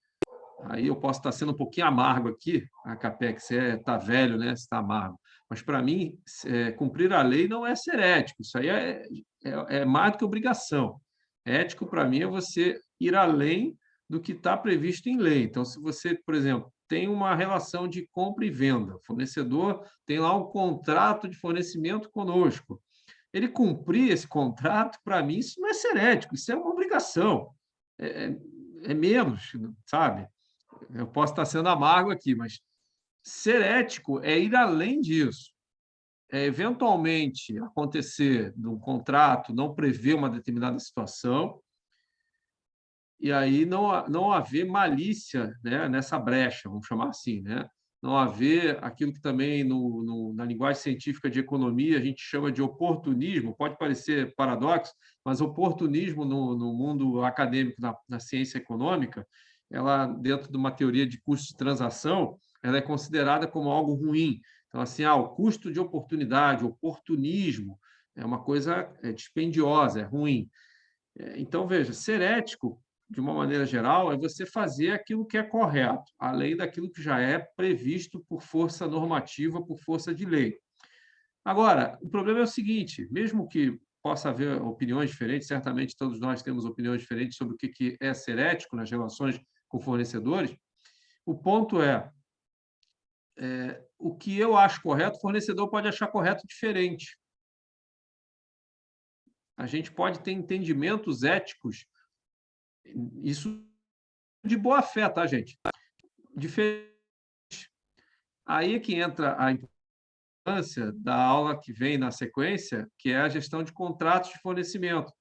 aí eu posso estar sendo um pouquinho amargo aqui, a Capex, você está velho, né? Você está amargo. Mas, para mim, cumprir a lei não é ser ético, isso aí é mais do que obrigação. Ético, para mim, é você ir além do que está previsto em lei. Então, se você, por exemplo, tem uma relação de compra e venda, o fornecedor tem lá um contrato de fornecimento conosco, ele cumprir esse contrato, para mim, isso não é ser ético, isso é uma obrigação. É menos, sabe? Eu posso estar sendo amargo aqui, mas ser ético é ir além disso. Eventualmente acontecer num contrato, não prever uma determinada situação, e aí não haver malícia, né, nessa brecha, vamos chamar assim, né? Não haver aquilo que também na linguagem científica de economia a gente chama de oportunismo, pode parecer paradoxo, mas oportunismo no mundo acadêmico, na ciência econômica, ela, dentro de uma teoria de custo de transação, ela é considerada como algo ruim. Então, assim, o custo de oportunidade, oportunismo, é uma coisa dispendiosa, é ruim. Então, veja, ser ético, de uma maneira geral, é você fazer aquilo que é correto, além daquilo que já é previsto por força normativa, por força de lei. Agora, o problema é o seguinte: mesmo que possa haver opiniões diferentes, certamente todos nós temos opiniões diferentes sobre o que é ser ético nas relações com fornecedores, o ponto o que eu acho correto, o fornecedor pode achar correto diferente. A gente pode ter entendimentos éticos, isso de boa fé, tá, gente? Diferente. Aí é que entra a importância da aula que vem na sequência, que é a gestão de contratos de fornecimento.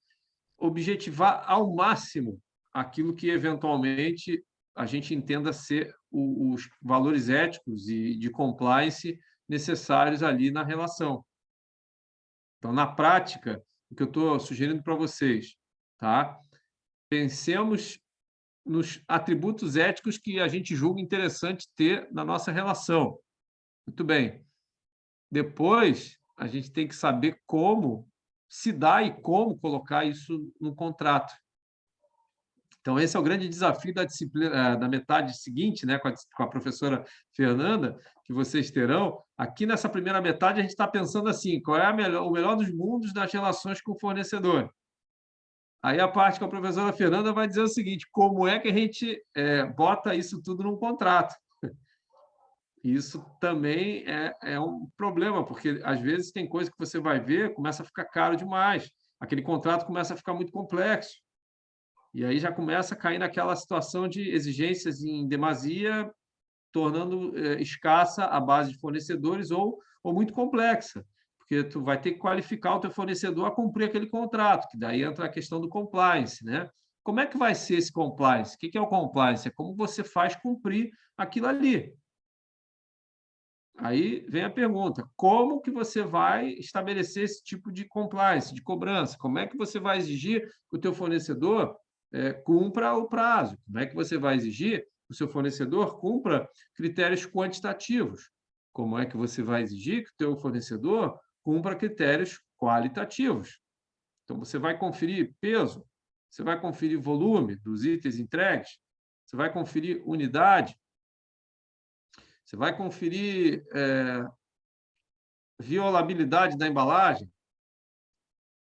Objetivar ao máximo aquilo que, eventualmente, a gente entenda ser os valores éticos e de compliance necessários ali na relação. Então, na prática, o que eu estou sugerindo para vocês, tá? Pensemos nos atributos éticos que a gente julga interessante ter na nossa relação. Muito bem. Depois, a gente tem que saber como se dá e como colocar isso no contrato. Então, esse é o grande desafio da disciplina, da metade seguinte, né, com a professora Fernanda, que vocês terão. Aqui nessa primeira metade, a gente está pensando assim: qual é o melhor dos mundos das relações com o fornecedor? Aí a parte que a professora Fernanda vai dizer o seguinte: como é que a gente bota isso tudo num contrato? Isso também é um problema, porque às vezes tem coisa que você vai ver, começa a ficar caro demais. Aquele contrato começa a ficar muito complexo. E aí já começa a cair naquela situação de exigências em demasia, tornando escassa a base de fornecedores ou muito complexa, porque tu vai ter que qualificar o teu fornecedor a cumprir aquele contrato, que daí entra a questão do compliance, né? Como é que vai ser esse compliance? O que é o compliance? É como você faz cumprir aquilo ali. Aí vem a pergunta, como que você vai estabelecer esse tipo de compliance, de cobrança? Como é que você vai exigir que o teu fornecedor cumpra o prazo? Como é que você vai exigir que o seu fornecedor cumpra critérios quantitativos? Como é que você vai exigir que o teu fornecedor cumpra critérios qualitativos? Então, você vai conferir peso, você vai conferir volume dos itens entregues, você vai conferir unidade, você vai conferir violabilidade da embalagem,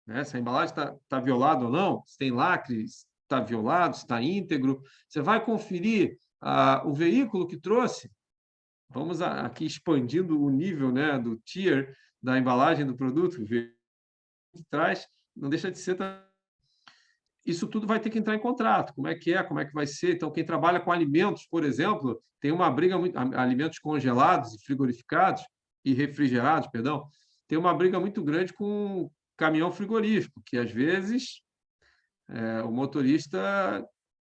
né? Se a embalagem está violada ou não, se tem lacre, se está violado, se está íntegro. Você vai conferir o veículo que trouxe. Vamos aqui expandindo o nível, né, do tier da embalagem do produto. O veículo que traz não deixa de ser... Isso tudo vai ter que entrar em contrato. Como é que vai ser? Então, quem trabalha com alimentos, por exemplo, tem uma briga muito... Alimentos congelados e frigorificados, e refrigerados, perdão, tem uma briga muito grande com caminhão frigorífico, que às vezes o motorista,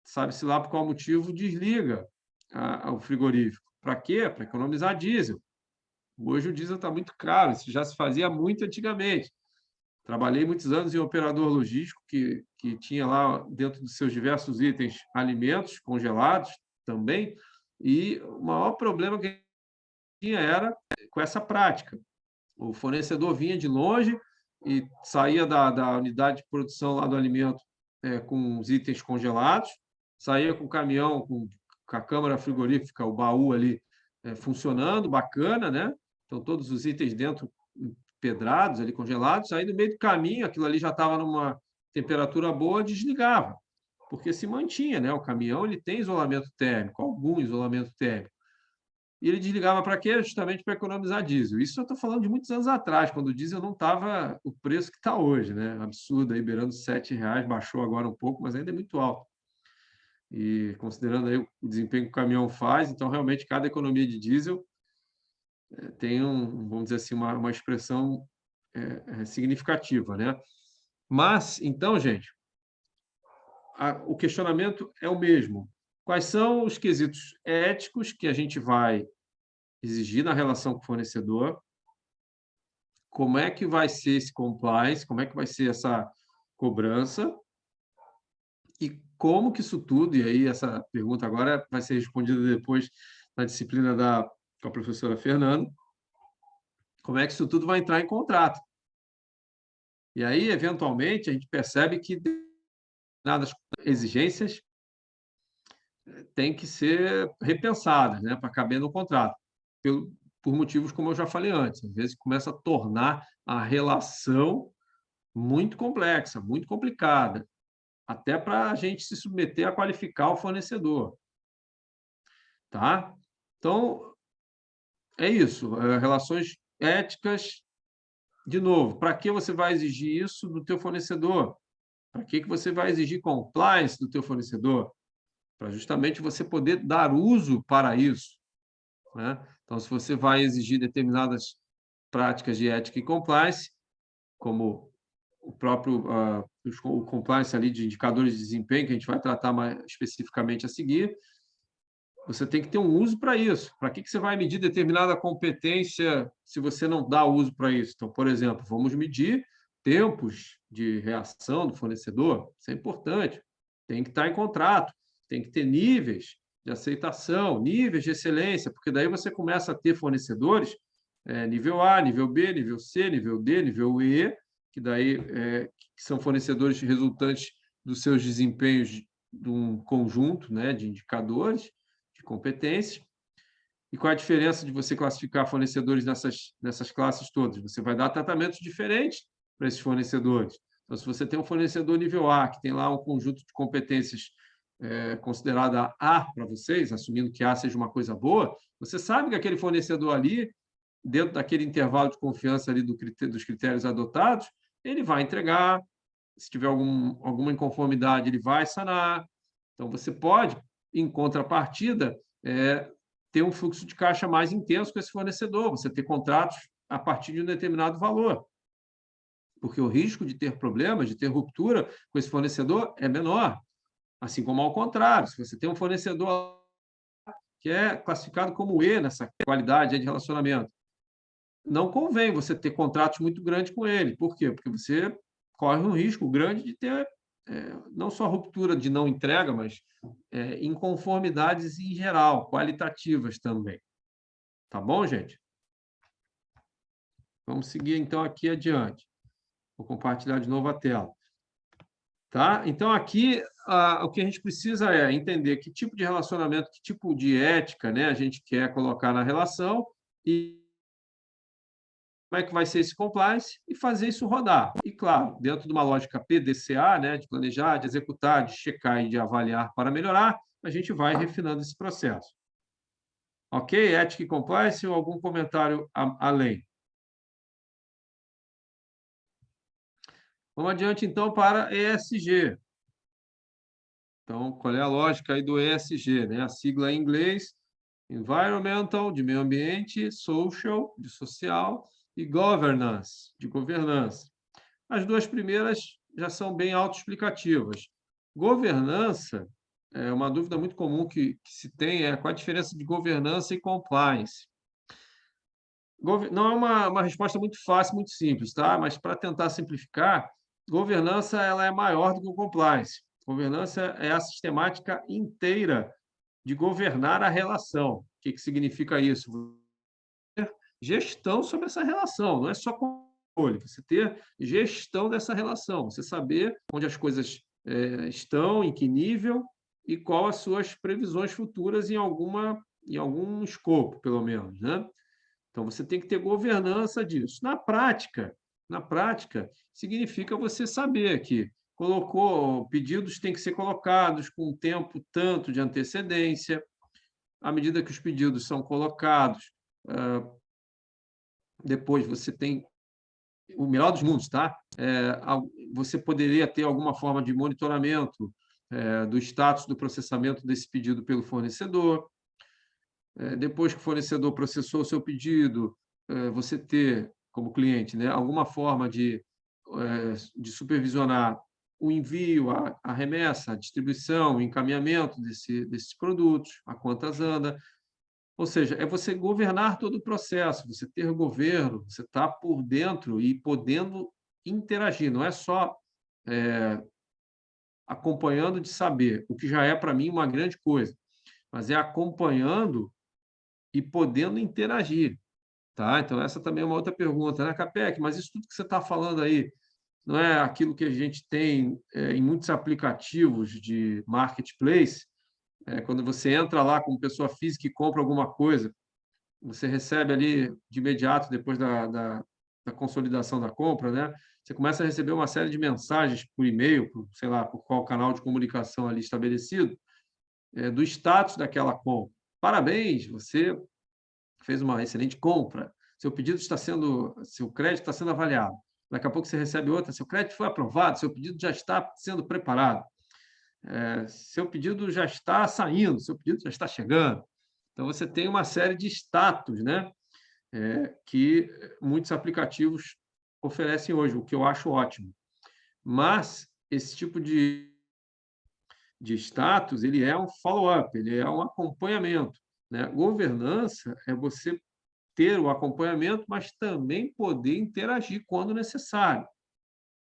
sabe-se lá por qual motivo, desliga o frigorífico. Para quê? Para economizar diesel. Hoje o diesel está muito caro, isso já se fazia muito antigamente. Trabalhei muitos anos em operador logístico, que tinha lá, dentro dos seus diversos itens, alimentos congelados também, e o maior problema que tinha era com essa prática. O fornecedor vinha de longe e saía da unidade de produção lá do alimento com os itens congelados, saía com o caminhão, com a câmara frigorífica, o baú ali funcionando, bacana, né? Então, todos os itens dentro pedrados, ali congelados, aí no meio do caminho, aquilo ali já estava numa temperatura boa, desligava, porque se mantinha, né? O caminhão ele tem isolamento térmico, algum isolamento térmico. E ele desligava para quê? Justamente para economizar diesel. Isso eu estou falando de muitos anos atrás, quando o diesel não estava o preço que está hoje, né? Absurdo, aí beirando R$7, baixou agora um pouco, mas ainda é muito alto. E considerando aí o desempenho que o caminhão faz, então realmente cada economia de diesel tem vamos dizer assim, uma expressão significativa, né? Mas, então, gente, o questionamento é o mesmo. Quais são os quesitos éticos que a gente vai exigir na relação com o fornecedor? Como é que vai ser esse compliance? Como é que vai ser essa cobrança? E como que isso tudo, e aí essa pergunta agora vai ser respondida depois na disciplina com a professora Fernanda, como é que isso tudo vai entrar em contrato? E aí, eventualmente, a gente percebe que determinadas exigências têm que ser repensadas, né, para caber no contrato, por motivos como eu já falei antes. Às vezes começa a tornar a relação muito complexa, muito complicada, até para a gente se submeter a qualificar o fornecedor. Tá? Então, é isso. Relações éticas, de novo, para que você vai exigir isso do teu fornecedor? Para que você vai exigir compliance do teu fornecedor? Para justamente você poder dar uso para isso, né? Então, se você vai exigir determinadas práticas de ética e compliance, como o próprio o compliance ali de indicadores de desempenho, que a gente vai tratar mais especificamente a seguir, você tem que ter um uso para isso. Para que você vai medir determinada competência se você não dá uso para isso? Então, por exemplo, vamos medir tempos de reação do fornecedor. Isso é importante. Tem que estar em contrato. Tem que ter níveis de aceitação, níveis de excelência, porque daí você começa a ter fornecedores nível A, nível B, nível C, nível D, nível E, que daí que são fornecedores resultantes dos seus desempenhos de um conjunto, né, de indicadores de competência. E qual a diferença de você classificar fornecedores nessas classes todas? Você vai dar tratamentos diferentes para esses fornecedores. Então, se você tem um fornecedor nível A, que tem lá um conjunto de competências considerada A para vocês, assumindo que A seja uma coisa boa, você sabe que aquele fornecedor ali, dentro daquele intervalo de confiança ali dos critérios adotados, ele vai entregar, se tiver alguma inconformidade, ele vai sanar. Então, você pode, em contrapartida, ter um fluxo de caixa mais intenso com esse fornecedor, você ter contratos a partir de um determinado valor. Porque o risco de ter problemas, de ter ruptura com esse fornecedor é menor. Assim como ao contrário, se você tem um fornecedor que é classificado como E nessa qualidade de relacionamento, não convém você ter contratos muito grandes com ele. Por quê? Porque você corre um risco grande de ter não só ruptura de não entrega, mas inconformidades em geral, qualitativas também. Tá bom, gente? Vamos seguir, então, aqui adiante. Vou compartilhar de novo a tela. Tá? Então, aqui, o que a gente precisa é entender que tipo de relacionamento, que tipo de ética, né, a gente quer colocar na relação e como é que vai ser esse compliance e fazer isso rodar. E, claro, dentro de uma lógica PDCA, né, de planejar, de executar, de checar e de avaliar para melhorar, a gente vai refinando esse processo. Ok? Ética e compliance ou algum comentário além? Vamos adiante, então, para ESG. Então, qual é a lógica aí do ESG? Né? A sigla em inglês, Environmental, de meio ambiente, Social, de social, e Governance, de governança. As duas primeiras já são bem autoexplicativas. Governança é uma dúvida muito comum que se tem, qual a diferença de governança e compliance. Não é uma resposta muito fácil, muito simples, tá? Mas para tentar simplificar, governança ela é maior do que o compliance. Governança é a sistemática inteira de governar a relação. O que significa isso? Gestão sobre essa relação, não é só controle, você ter gestão dessa relação, você saber onde as coisas estão, em que nível e qual as suas previsões futuras em algum escopo, pelo menos, né? Então, você tem que ter governança disso. Na prática, significa você saber que pedidos têm que ser colocados com um tempo tanto de antecedência, à medida que os pedidos são colocados, depois você tem o melhor dos mundos, tá? Você poderia ter alguma forma de monitoramento do status do processamento desse pedido pelo fornecedor. Depois que o fornecedor processou o seu pedido, você ter, como cliente, né, alguma forma de supervisionar o envio, a remessa, a distribuição, o encaminhamento desses produtos, a quantas anda. Ou seja, é você governar todo o processo, você ter governo, você estar por dentro e podendo interagir. Não é só acompanhando de saber, o que já é, para mim, uma grande coisa, mas é acompanhando e podendo interagir. Tá? Então, essa também é uma outra pergunta, né, Capec? Mas isso tudo que você está falando aí, não é aquilo que a gente tem em muitos aplicativos de marketplace? Quando você entra lá como pessoa física e compra alguma coisa, você recebe ali de imediato, depois da consolidação da compra, né? Você começa a receber uma série de mensagens por e-mail, sei lá, por qual canal de comunicação ali estabelecido, do status daquela compra. Parabéns, você fez uma excelente compra, seu crédito está sendo avaliado. Daqui a pouco você recebe outra, seu crédito foi aprovado, seu pedido já está sendo preparado. Seu pedido já está saindo, seu pedido já está chegando. Então, você tem uma série de status, né, que muitos aplicativos oferecem hoje, o que eu acho ótimo. Mas esse tipo de status, ele é um follow-up, ele é um acompanhamento, né? Governança é você ter o acompanhamento, mas também poder interagir quando necessário.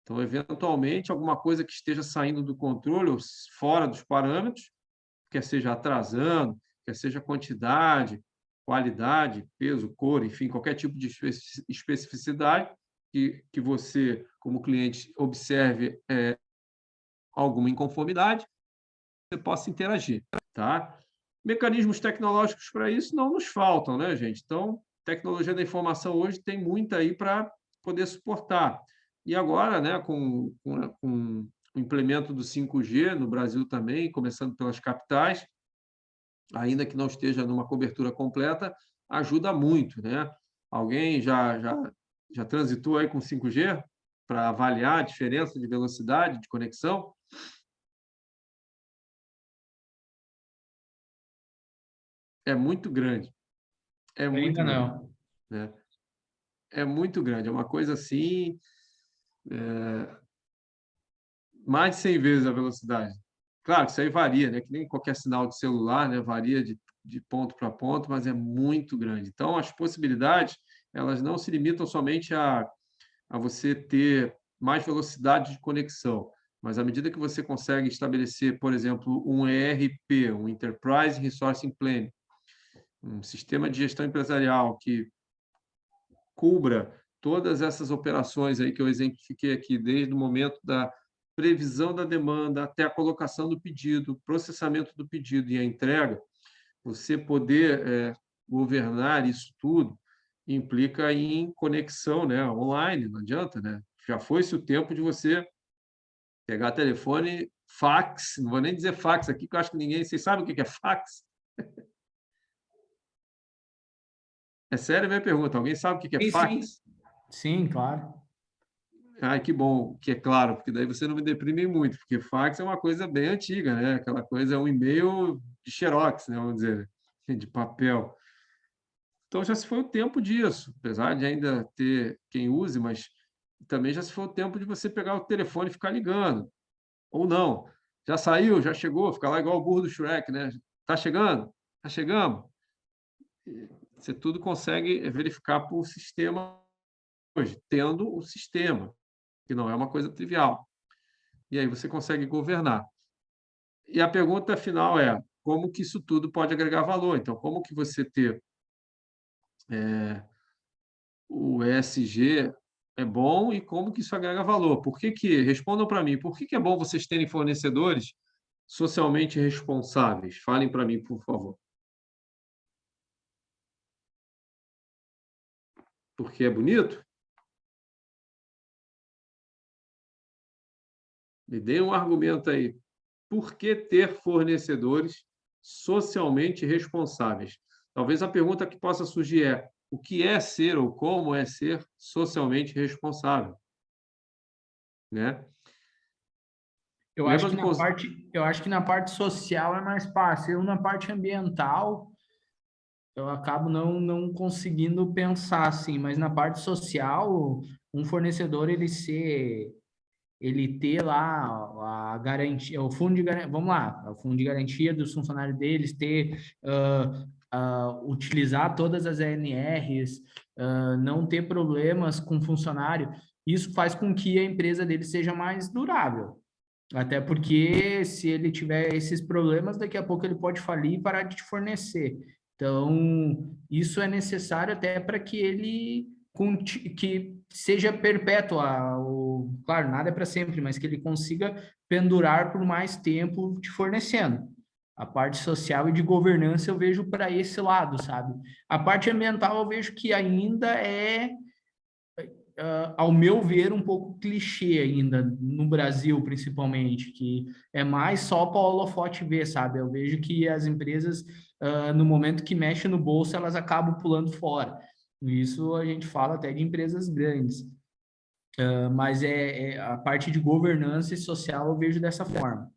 Então, eventualmente, alguma coisa que esteja saindo do controle ou fora dos parâmetros, quer seja atrasando, quer seja quantidade, qualidade, peso, cor, enfim, qualquer tipo de especificidade que você, como cliente, observe alguma inconformidade, você possa interagir. Tá? Mecanismos tecnológicos para isso não nos faltam, né, gente? Então, tecnologia da informação hoje tem muita aí para poder suportar. E agora, né, com o implemento do 5G no Brasil também, começando pelas capitais, ainda que não esteja numa cobertura completa, ajuda muito, né? Alguém já transitou aí com 5G para avaliar a diferença de velocidade de conexão? É muito grande. É muito Ainda grande, não. né? É muito grande. É uma coisa assim, mais de 100 vezes a velocidade. Claro, isso aí varia, né? Que nem qualquer sinal de celular, né? Varia de ponto para ponto, mas é muito grande. Então, as possibilidades, elas não se limitam somente a você ter mais velocidade de conexão, mas à medida que você consegue estabelecer, por exemplo, um ERP, um Enterprise Resource Planning, um sistema de gestão empresarial que cubra todas essas operações aí que eu exemplifiquei aqui, desde o momento da previsão da demanda até a colocação do pedido, processamento do pedido e a entrega, você poder governar isso tudo implica em conexão, né, online, não adianta, né? Já foi-se o tempo de você pegar telefone, fax, não vou nem dizer fax aqui, que eu acho que ninguém... Vocês sabem o que é fax? É sério a minha pergunta. Alguém sabe o que é Sim, sim. fax? Sim, claro. Ai, que bom, que é claro, porque daí você não me deprime muito, porque fax é uma coisa bem antiga, né? Aquela coisa, é um e-mail de xerox, né? Vamos dizer, de papel. Então já se foi o tempo disso, apesar de ainda ter quem use, mas também já se foi o tempo de você pegar o telefone e ficar ligando. Ou não. Já saiu, já chegou, fica lá igual o burro do Shrek, né? Tá chegando? Tá chegando? Você tudo consegue verificar por sistema hoje, tendo o sistema, que não é uma coisa trivial. E aí você consegue governar. E a pergunta final é: como que isso tudo pode agregar valor? Então, como que você ter o ESG é bom e como que isso agrega valor? Respondam para mim, por que é bom vocês terem fornecedores socialmente responsáveis? Falem para mim, por favor. Porque é bonito? Me dê um argumento aí. Por que ter fornecedores socialmente responsáveis? Talvez a pergunta que possa surgir é: o que é ser ou como é ser socialmente responsável? Né? Lembra do conceito? Eu acho que na parte social é mais fácil. Eu, na parte ambiental, eu acabo não conseguindo pensar assim, mas na parte social, um fornecedor ele ter lá a garantia, o fundo de garantia, vamos lá, o fundo de garantia dos funcionários deles, utilizar todas as ANRs, não ter problemas com funcionário, isso faz com que a empresa dele seja mais durável. Até porque se ele tiver esses problemas, daqui a pouco ele pode falir e parar de te fornecer. Então, isso é necessário até para que ele que seja perpétua, claro, nada é para sempre, mas que ele consiga pendurar por mais tempo te fornecendo. A parte social e de governança eu vejo para esse lado, sabe? A parte ambiental eu vejo que ainda ao meu ver, um pouco clichê ainda, no Brasil, principalmente, que é mais só para o holofote ver, sabe? Eu vejo que as empresas, no momento que mexem no bolso, elas acabam pulando fora. Isso a gente fala até de empresas grandes. Mas a parte de governança e social eu vejo dessa forma.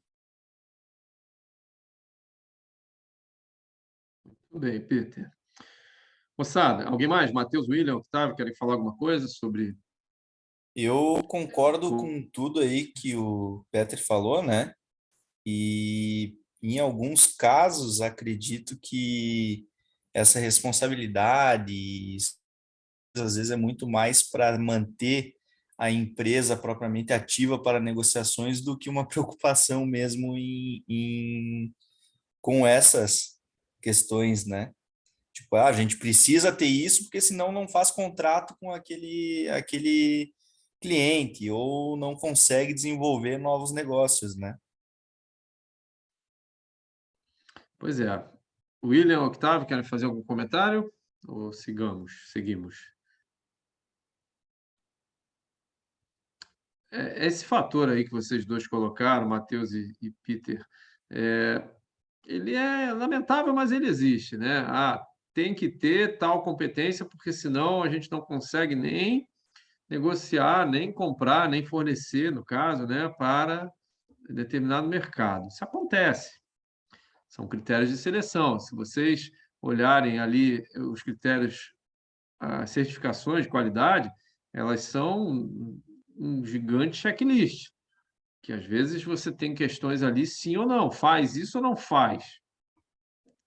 Tudo bem, Peter. Moçada, alguém mais? Matheus, William, Otávio, querem falar alguma coisa sobre... Eu concordo com tudo aí que o Peter falou, né? E em alguns casos acredito que essa responsabilidade às vezes é muito mais para manter a empresa propriamente ativa para negociações do que uma preocupação mesmo com essas questões, né? Tipo, a gente precisa ter isso porque senão não faz contrato com aquele cliente ou não consegue desenvolver novos negócios, né? Pois é. William, Octávio, querem fazer algum comentário? Ou seguimos? Esse fator aí que vocês dois colocaram, Matheus e Peter, ele é lamentável, mas ele existe, né? Tem que ter tal competência, porque senão a gente não consegue nem negociar, nem comprar, nem fornecer, no caso, né, para determinado mercado. Isso acontece. São critérios de seleção. Se vocês olharem ali os critérios, as certificações de qualidade, elas são um gigante checklist, que às vezes você tem questões ali, sim ou não, faz isso ou não faz.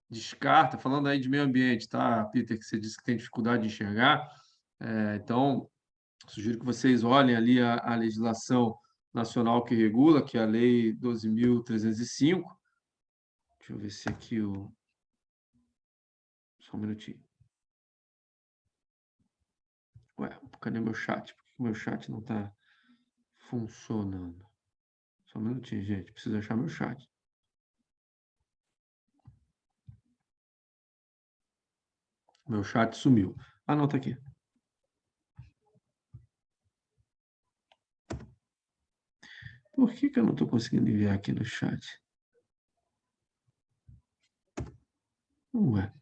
Descarta, falando aí de meio ambiente, tá, Peter, que você disse que tem dificuldade de enxergar, então, sugiro que vocês olhem ali a legislação nacional que regula, que é a Lei 12.305. Deixa eu ver se aqui o... Só um minutinho. Ué, cadê meu chat? Por que o meu chat não está funcionando? Só um minutinho, gente. Preciso achar meu chat. Meu chat sumiu. Ah, não, está aqui. Por que eu não estou conseguindo enviar aqui no chat? Ué.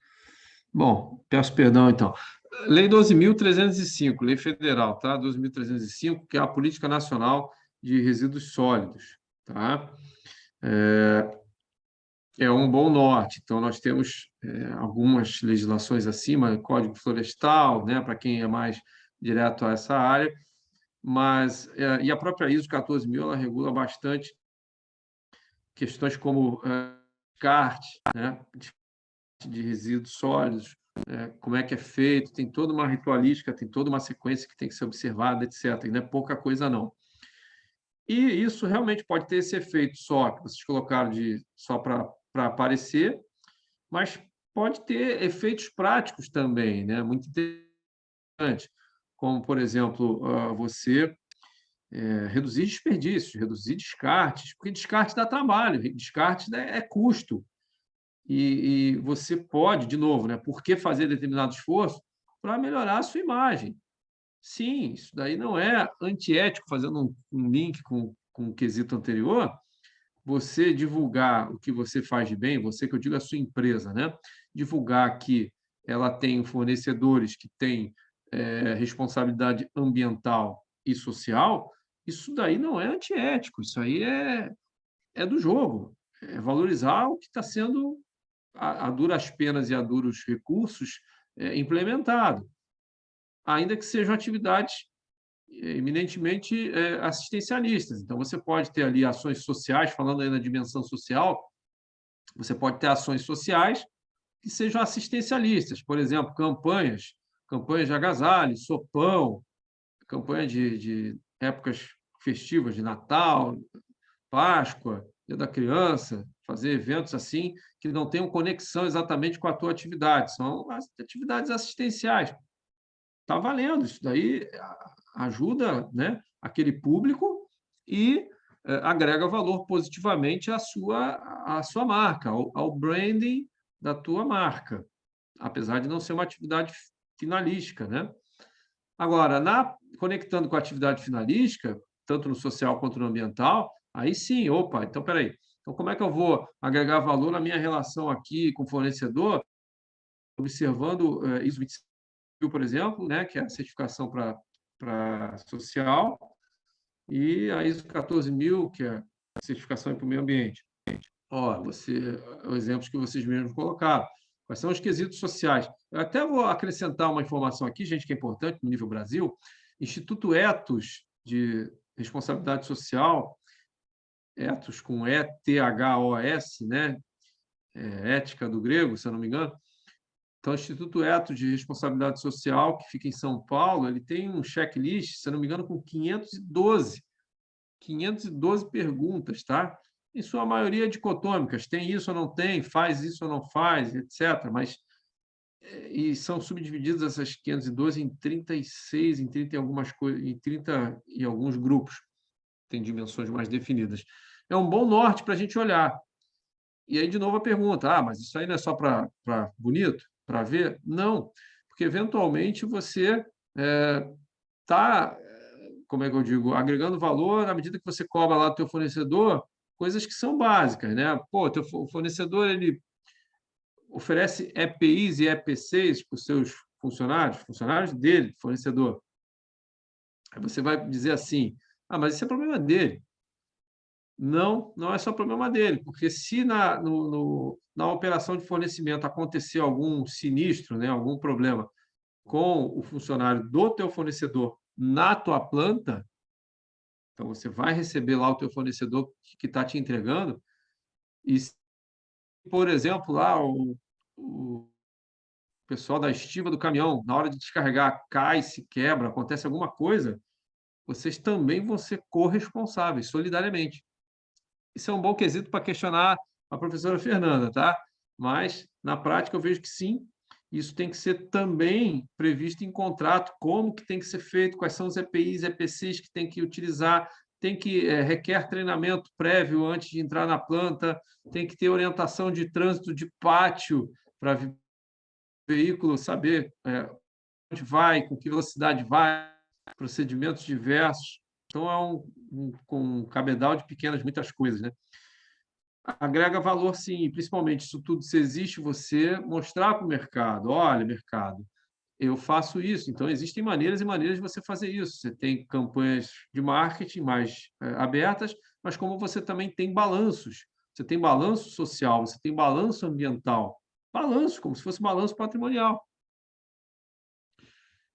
Bom, peço perdão, então. Lei 12.305, lei federal, tá? 12.305, que é a Política Nacional de Resíduos Sólidos, tá? É um bom norte. Então, nós temos algumas legislações acima, Código Florestal, né, para quem é mais direto a essa área, mas e a própria ISO 14.000, ela regula bastante questões como descarte, né, de resíduos sólidos, como é que é feito, tem toda uma ritualística, tem toda uma sequência que tem que ser observada, etc. E não é pouca coisa, não. E isso realmente pode ter esse efeito só, que vocês colocaram só para aparecer, mas pode ter efeitos práticos também, né? Muito interessante, como, por exemplo, você reduzir desperdícios, reduzir descartes, porque descarte dá trabalho, descarte é custo. E você pode, de novo, né, por que fazer determinado esforço? Para melhorar a sua imagem. Sim, isso daí não é antiético, fazendo um link com o quesito anterior, você divulgar o que você faz de bem, você que eu digo a sua empresa, né? Divulgar que ela tem fornecedores que têm responsabilidade ambiental e social, isso daí não é antiético, isso aí é do jogo, é valorizar o que está sendo a duras penas e a duros recursos implementado, ainda que sejam atividades eminentemente assistencialistas. Então, você pode ter ali ações sociais, falando aí na dimensão social, você pode ter ações sociais que sejam assistencialistas, por exemplo, campanhas de agasalho, sopão, campanha de épocas festivas de Natal, Páscoa, Dia da Criança, fazer eventos assim que não tenham conexão exatamente com a tua atividade, são atividades assistenciais. Está valendo, isso daí ajuda, né, aquele público e agrega valor positivamente à sua marca, ao branding da tua marca, apesar de não ser uma atividade finalística, né? Agora, conectando com a atividade finalística, tanto no social quanto no ambiental, aí sim, opa, então, peraí, então como é que eu vou agregar valor na minha relação aqui com o fornecedor, observando ISO 25000, por exemplo, né, que é a certificação para social, e a ISO 14.000, que é a certificação para o meio ambiente. Ó, os exemplos que vocês mesmos colocaram. Quais são os quesitos sociais? Eu até vou acrescentar uma informação aqui, gente, que é importante no nível Brasil. Instituto Ethos, de responsabilidade social, ethos com E-T-H-O-S, né? Ética do grego, se eu não me engano. Então, o Instituto Ethos de Responsabilidade Social, que fica em São Paulo, ele tem um checklist, se eu não me engano, com 512 perguntas, tá? Em sua maioria dicotômicas, tem isso ou não tem, faz isso ou não faz, etc. Mas e são subdivididas essas 512 em 36, em 30 e algumas coisas, em 30 e alguns grupos, tem dimensões mais definidas. É um bom norte para a gente olhar. E aí, de novo, a pergunta: mas isso aí não é só para bonito, para ver? Não, porque eventualmente você está, como é que eu digo, agregando valor na medida que você cobra lá do teu fornecedor coisas que são básicas, né? Pô, teu fornecedor ele oferece EPIs e EPCs para os seus funcionários dele, fornecedor. Aí você vai dizer assim, mas isso é problema dele. Não, não é só problema dele, porque se na operação de fornecimento acontecer algum sinistro, né, algum problema com o funcionário do teu fornecedor na tua planta, então você vai receber lá o teu fornecedor que está te entregando, e se, por exemplo, lá o pessoal da estiva do caminhão, na hora de descarregar, cai, se quebra, acontece alguma coisa, vocês também vão ser corresponsáveis, solidariamente. Isso é um bom quesito para questionar a professora Fernanda, tá? Mas, na prática, eu vejo que sim, isso tem que ser também previsto em contrato, como que tem que ser feito, quais são os EPIs, EPCs que tem que utilizar, tem que requer treinamento prévio antes de entrar na planta, tem que ter orientação de trânsito de pátio para o veículo saber onde vai, com que velocidade vai, procedimentos diversos. Então, é um cabedal de pequenas, muitas coisas, né? Agrega valor, sim, principalmente isso tudo, se existe, você mostrar para o mercado, olha, mercado, eu faço isso. Então, existem maneiras e maneiras de você fazer isso. Você tem campanhas de marketing mais abertas, mas como você também tem balanços. Você tem balanço social, você tem balanço ambiental. Balanço, como se fosse balanço patrimonial,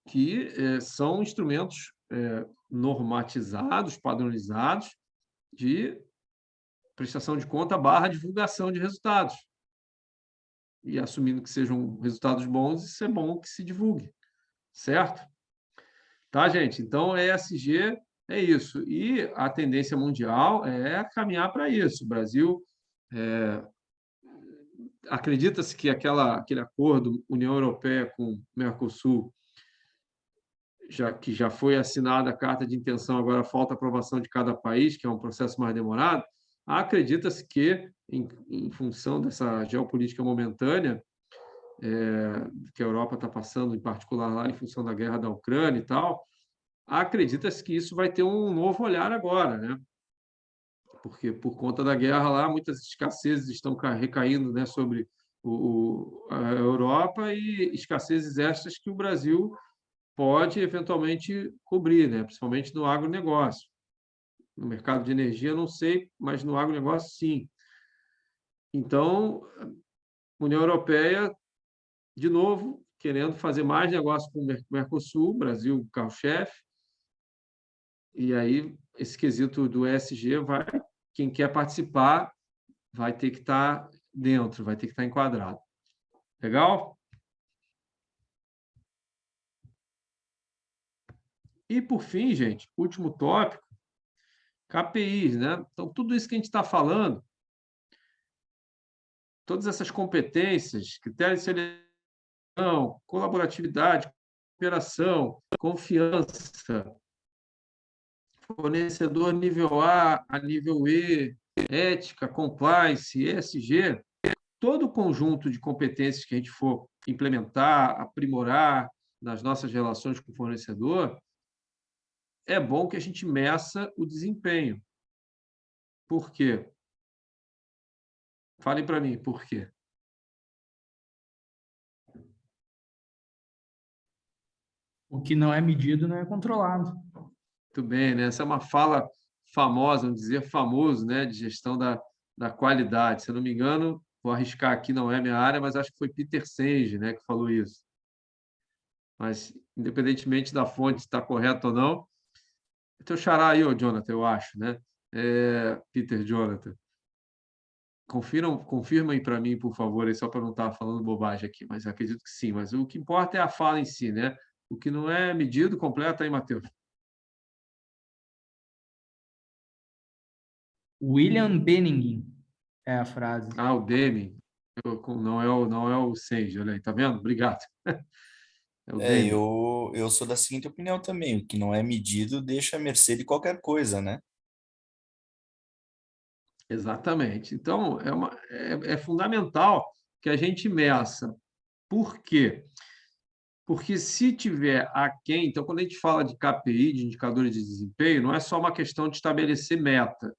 que são instrumentos normatizados, padronizados, de prestação de conta / divulgação de resultados. E assumindo que sejam resultados bons, isso é bom que se divulgue, certo? Tá, gente? Então, ESG é isso. E a tendência mundial é caminhar para isso. O Brasil, acredita-se que aquele acordo União Europeia com o Mercosul, que já foi assinada a carta de intenção, agora falta a aprovação de cada país, que é um processo mais demorado, acredita-se que, em função dessa geopolítica momentânea, que a Europa está passando, em particular lá em função da guerra da Ucrânia e tal, acredita-se que isso vai ter um novo olhar agora, né? Porque, por conta da guerra lá, muitas escassezes estão recaindo, né, sobre a Europa e escassezes estas que o Brasil pode eventualmente cobrir, né? Principalmente no agronegócio. No mercado de energia, não sei, mas no agronegócio, sim. Então, a União Europeia, de novo, querendo fazer mais negócio com o Mercosul, Brasil, carro-chefe, e aí esse quesito do ESG quem quer participar vai ter que estar dentro, vai ter que estar enquadrado. Legal? E, por fim, gente, último tópico, KPIs, né? Então, tudo isso que a gente está falando, todas essas competências, critérios de seleção, colaboratividade, cooperação, confiança, fornecedor nível a nível E, ética, compliance, ESG, todo o conjunto de competências que a gente for implementar, aprimorar nas nossas relações com o fornecedor, é bom que a gente meça o desempenho. Por quê? Falem para mim, por quê? O que não é medido não é controlado. Muito bem, né? Essa é uma fala famosa, vamos dizer, famoso, né, de gestão da qualidade. Se eu não me engano, vou arriscar aqui, não é minha área, mas acho que foi Peter Senge, né, que falou isso. Mas, independentemente da fonte estar correta ou não, é teu xará aí, ô Jonathan, eu acho, né? Peter Jonathan. Confirmem para mim, por favor, aí, só para não estar falando bobagem aqui, mas acredito que sim. Mas o que importa é a fala em si, né? O que não é medido, completa aí, Matheus. William Benning é a frase. O Deming. Não é o Senge, olha aí, tá vendo? Obrigado. É o Deming. Eu sou da seguinte opinião também, o que não é medido deixa à mercê de qualquer coisa, né? Exatamente. Então, é fundamental que a gente meça. Por quê? Porque se tiver aquém, então, quando a gente fala de KPI, de indicadores de desempenho, não é só uma questão de estabelecer meta.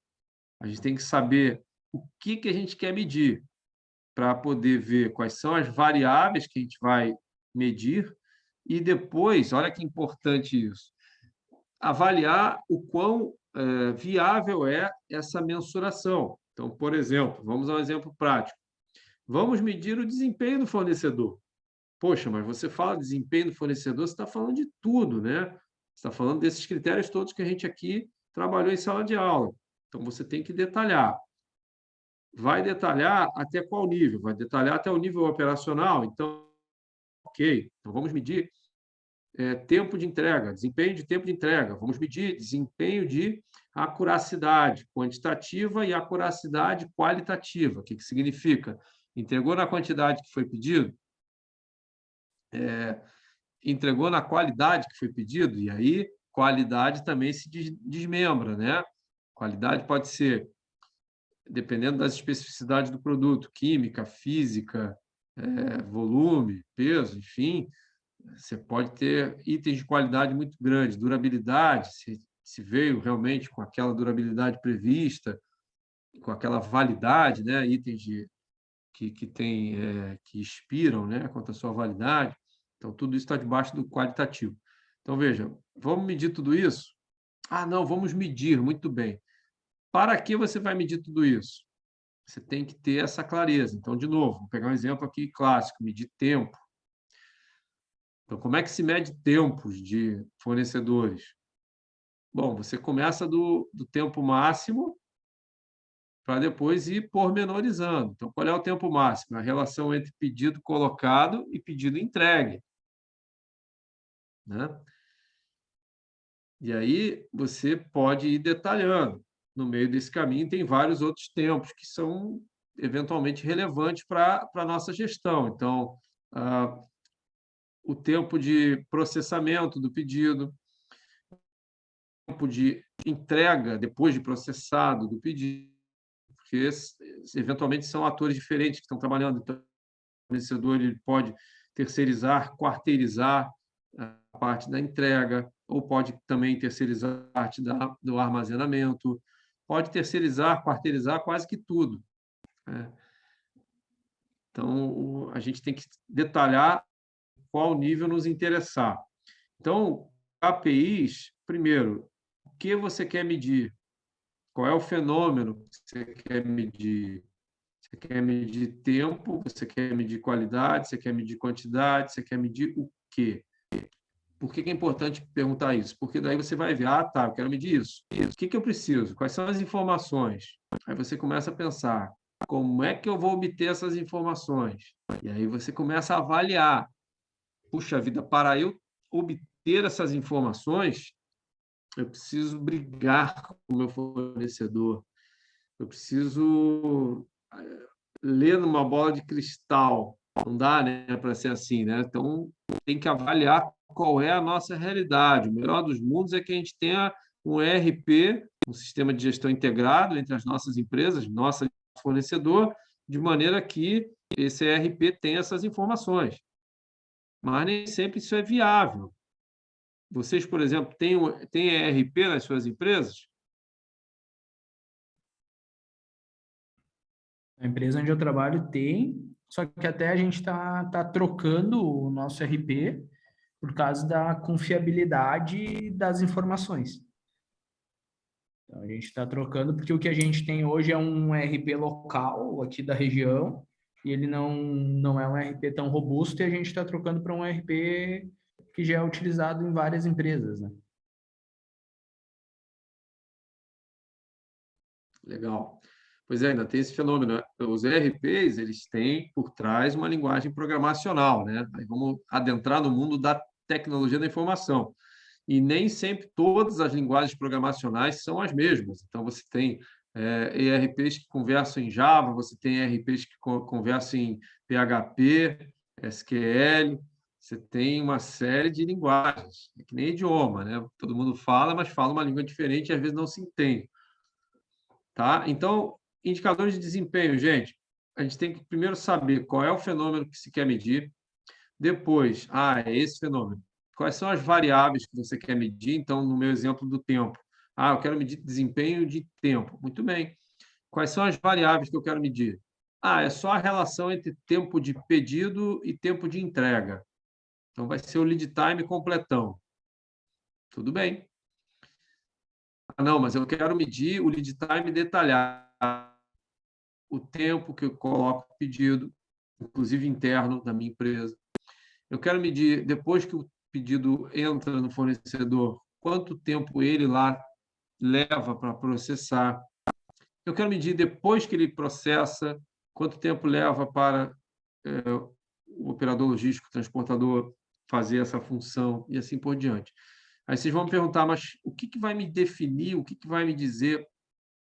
A gente tem que saber o que a gente quer medir para poder ver quais são as variáveis que a gente vai medir e depois, olha que importante isso, avaliar o quão viável é essa mensuração. Então, por exemplo, vamos a um exemplo prático. Vamos medir o desempenho do fornecedor. Poxa, mas você fala de desempenho do fornecedor, você está falando de tudo, né? Você está falando desses critérios todos que a gente aqui trabalhou em sala de aula. Então, você tem que detalhar. Vai detalhar até qual nível? Vai detalhar até o nível operacional? Então, ok. Então, vamos medir tempo de entrega, desempenho de tempo de entrega. Vamos medir desempenho de acuracidade quantitativa e acuracidade qualitativa. O que significa? Entregou na quantidade que foi pedido? Entregou na qualidade que foi pedido? E aí, qualidade também se desmembra, né? Qualidade pode ser, dependendo das especificidades do produto, química, física, volume, peso, enfim, você pode ter itens de qualidade muito grande, durabilidade, se veio realmente com aquela durabilidade prevista, com aquela validade, né? Itens que expiram, né? Quanto à sua validade. Então, tudo isso está debaixo do qualitativo. Então, veja, vamos medir tudo isso? Ah, não, vamos medir, muito bem. Para que você vai medir tudo isso? Você tem que ter essa clareza. Então, de novo, vou pegar um exemplo aqui clássico, medir tempo. Então, como é que se mede tempos de fornecedores? Bom, você começa do tempo máximo para depois ir pormenorizando. Então, qual é o tempo máximo? A relação entre pedido colocado e pedido entregue, né? E aí você pode ir detalhando. No meio desse caminho tem vários outros tempos que são eventualmente relevantes para a nossa gestão. Então, o tempo de processamento do pedido, o tempo de entrega depois de processado do pedido, porque eventualmente são atores diferentes que estão trabalhando. Então, o fornecedor ele pode terceirizar, quarteirizar a parte da entrega, ou pode também terceirizar a parte do armazenamento, pode terceirizar, quarteirizar quase que tudo, né? Então, a gente tem que detalhar qual nível nos interessar. Então, KPIs, primeiro, o que você quer medir? Qual é o fenômeno que você quer medir? Você quer medir tempo, você quer medir qualidade, você quer medir quantidade, você quer medir o quê? Por que é importante perguntar isso? Porque daí você vai ver, tá, eu quero medir isso. O que eu preciso? Quais são as informações? Aí você começa a pensar, como é que eu vou obter essas informações? E aí você começa a avaliar. Puxa vida, para eu obter essas informações, eu preciso brigar com o meu fornecedor, eu preciso ler numa bola de cristal. Não dá, né, para ser assim, né? Então, tem que avaliar qual é a nossa realidade. O melhor dos mundos é que a gente tenha um ERP, um sistema de gestão integrado entre as nossas empresas, nosso fornecedor, de maneira que esse ERP tenha essas informações. Mas nem sempre isso é viável. Vocês, por exemplo, têm ERP nas suas empresas? A empresa onde eu trabalho tem, só que até a gente tá trocando o nosso RP por causa da confiabilidade das informações. Então, a gente está trocando porque o que a gente tem hoje é um RP local aqui da região e ele não é um RP tão robusto e a gente está trocando para um RP que já é utilizado em várias empresas, né? Legal. Pois é, ainda tem esse fenômeno. Os ERPs, eles têm por trás uma linguagem programacional, né? Aí vamos adentrar no mundo da tecnologia da informação. E nem sempre todas as linguagens programacionais são as mesmas. Então, você tem ERPs que conversam em Java, você tem ERPs que conversam em PHP, SQL, você tem uma série de linguagens, é que nem idioma, né? Todo mundo fala, mas fala uma língua diferente e às vezes não se entende. Tá? Então, indicadores de desempenho, gente, a gente tem que primeiro saber qual é o fenômeno que se quer medir, depois, é esse fenômeno. Quais são as variáveis que você quer medir? Então, no meu exemplo do tempo, eu quero medir desempenho de tempo. Muito bem. Quais são as variáveis que eu quero medir? É só a relação entre tempo de pedido e tempo de entrega. Então, vai ser o lead time completão. Tudo bem. Não, mas eu quero medir o lead time detalhado, o tempo que eu coloco o pedido, inclusive interno da minha empresa. Eu quero medir, depois que o pedido entra no fornecedor, quanto tempo ele lá leva para processar. Eu quero medir, depois que ele processa, quanto tempo leva para o operador logístico, o transportador, fazer essa função e assim por diante. Aí vocês vão me perguntar, mas o que vai me definir, o que vai me dizer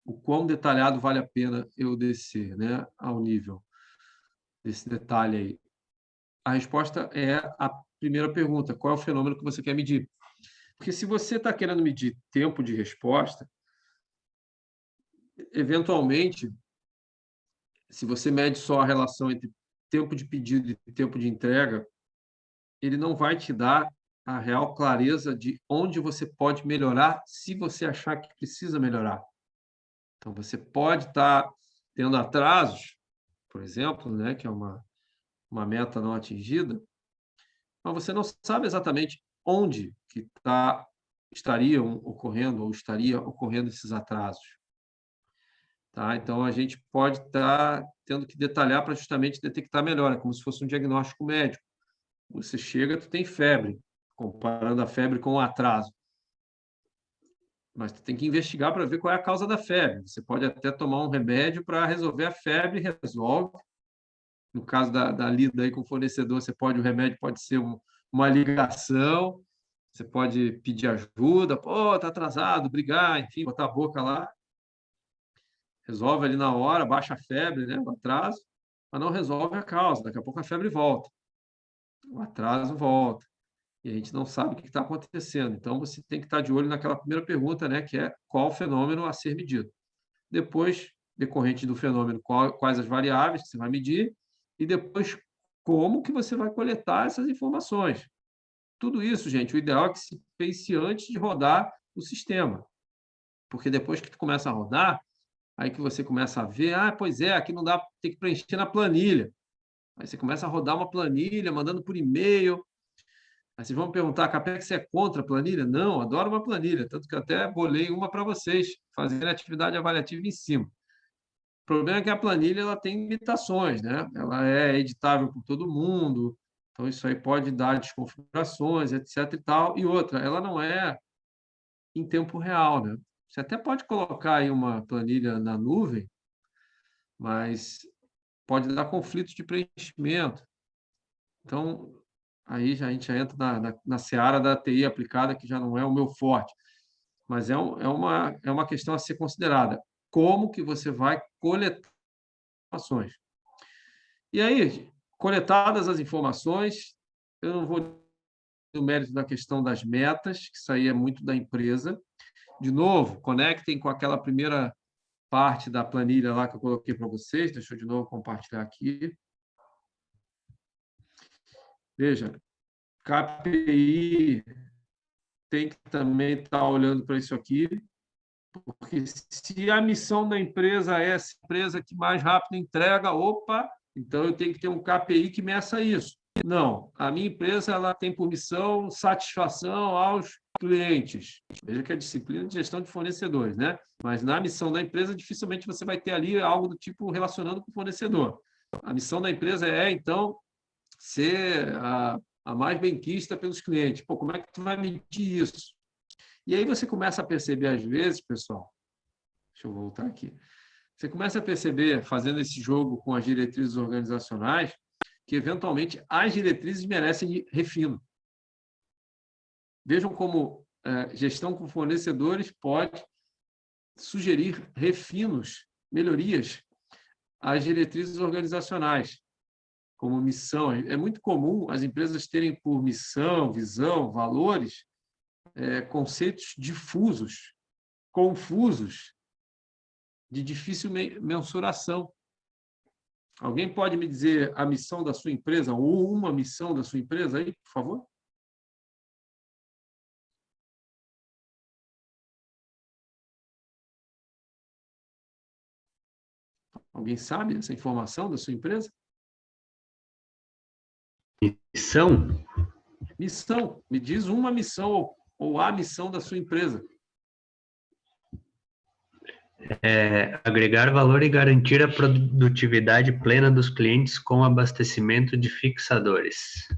o quão detalhado vale a pena eu descer, né, ao nível desse detalhe aí? A resposta é a primeira pergunta: qual é o fenômeno que você quer medir? Porque se você está querendo medir tempo de resposta, eventualmente, se você mede só a relação entre tempo de pedido e tempo de entrega, ele não vai te dar a real clareza de onde você pode melhorar se você achar que precisa melhorar. Então, você pode estar tendo atrasos, por exemplo, né, que é uma meta não atingida, mas você não sabe exatamente onde que estariam ocorrendo ou estaria ocorrendo esses atrasos. Tá? Então, a gente pode estar tendo que detalhar para justamente detectar melhor, é como se fosse um diagnóstico médico. Você chega, tu tem febre, comparando a febre com o atraso. Mas tu tem que investigar para ver qual é a causa da febre. Você pode até tomar um remédio para resolver a febre, resolve. No caso da lida aí com o fornecedor, o remédio pode ser uma ligação, você pode pedir ajuda, pô, tá atrasado, brigar, enfim, botar a boca lá, resolve ali na hora, baixa a febre, né, o atraso, mas não resolve a causa. Daqui a pouco a febre volta, o atraso volta. E a gente não sabe o que está acontecendo. Então, você tem que estar de olho naquela primeira pergunta, né, que é qual o fenômeno a ser medido. Depois, decorrente do fenômeno, quais as variáveis que você vai medir, e depois, como que você vai coletar essas informações. Tudo isso, gente, o ideal é que se pense antes de rodar o sistema. Porque depois que tu começa a rodar, aí que você começa a ver, pois é, aqui não dá, tem que preencher na planilha. Aí você começa a rodar uma planilha, mandando por e-mail. Aí vocês vão me perguntar, Capex, você é contra a planilha? Não, adoro uma planilha, tanto que até bolei uma para vocês, fazerem atividade avaliativa em cima. O problema é que a planilha ela tem limitações, né? Ela é editável por todo mundo, então isso aí pode dar desconfigurações, etc. e tal. E outra, ela não é em tempo real, né? Você até pode colocar aí uma planilha na nuvem, mas pode dar conflitos de preenchimento. Então, aí a gente já entra na seara da TI aplicada, que já não é o meu forte. Mas é uma questão a ser considerada. Como que você vai coletar informações? E aí, coletadas as informações, eu não vou no mérito da questão das metas, que isso aí é muito da empresa. De novo, conectem com aquela primeira parte da planilha lá que eu coloquei para vocês. Deixa eu de novo compartilhar aqui. Veja, KPI tem que também estar olhando para isso aqui, porque se a missão da empresa é essa empresa que mais rápido entrega, opa, então eu tenho que ter um KPI que meça isso. Não, a minha empresa ela tem por missão satisfação aos clientes. Veja que é disciplina de gestão de fornecedores, né? Mas na missão da empresa, dificilmente você vai ter ali algo do tipo relacionando com o fornecedor. A missão da empresa é, então, ser a mais benquista pelos clientes. Pô, como é que tu vai medir isso? E aí você começa a perceber, às vezes, pessoal, deixa eu voltar aqui, você começa a perceber, fazendo esse jogo com as diretrizes organizacionais, que, eventualmente, as diretrizes merecem refino. Vejam como gestão com fornecedores pode sugerir refinos, melhorias às diretrizes organizacionais, como missão. É muito comum as empresas terem por missão, visão, valores, conceitos difusos, confusos, de difícil mensuração. Alguém pode me dizer a missão da sua empresa ou uma missão da sua empresa aí, por favor? Alguém sabe essa informação da sua empresa? Missão? Missão. Me diz uma missão ou a missão da sua empresa. Agregar valor e garantir a produtividade plena dos clientes com abastecimento de fixadores.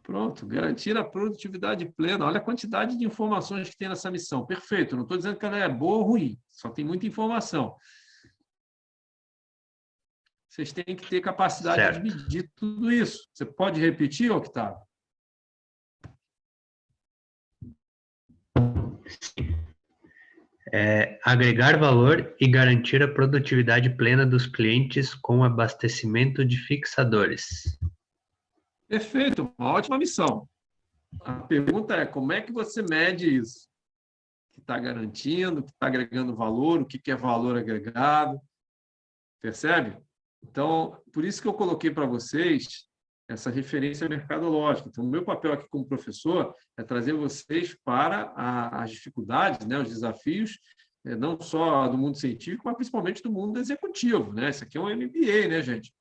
Pronto, garantir a produtividade plena. Olha a quantidade de informações que tem nessa missão. Perfeito, não estou dizendo que ela é boa ou ruim, só tem muita informação. Vocês têm que ter capacidade Certo. de medir tudo isso. Você pode repetir, Octávio? Agregar valor e garantir a produtividade plena dos clientes com abastecimento de fixadores. Perfeito, uma ótima missão. A pergunta é, como é que você mede isso? Que está garantindo, que está agregando valor, o que é valor agregado, percebe? Então, por isso que eu coloquei para vocês essa referência mercadológica. Então, o meu papel aqui como professor é trazer vocês para as dificuldades, né, os desafios, não só do mundo científico, mas principalmente do mundo executivo, né? Isso aqui é um MBA, né, gente?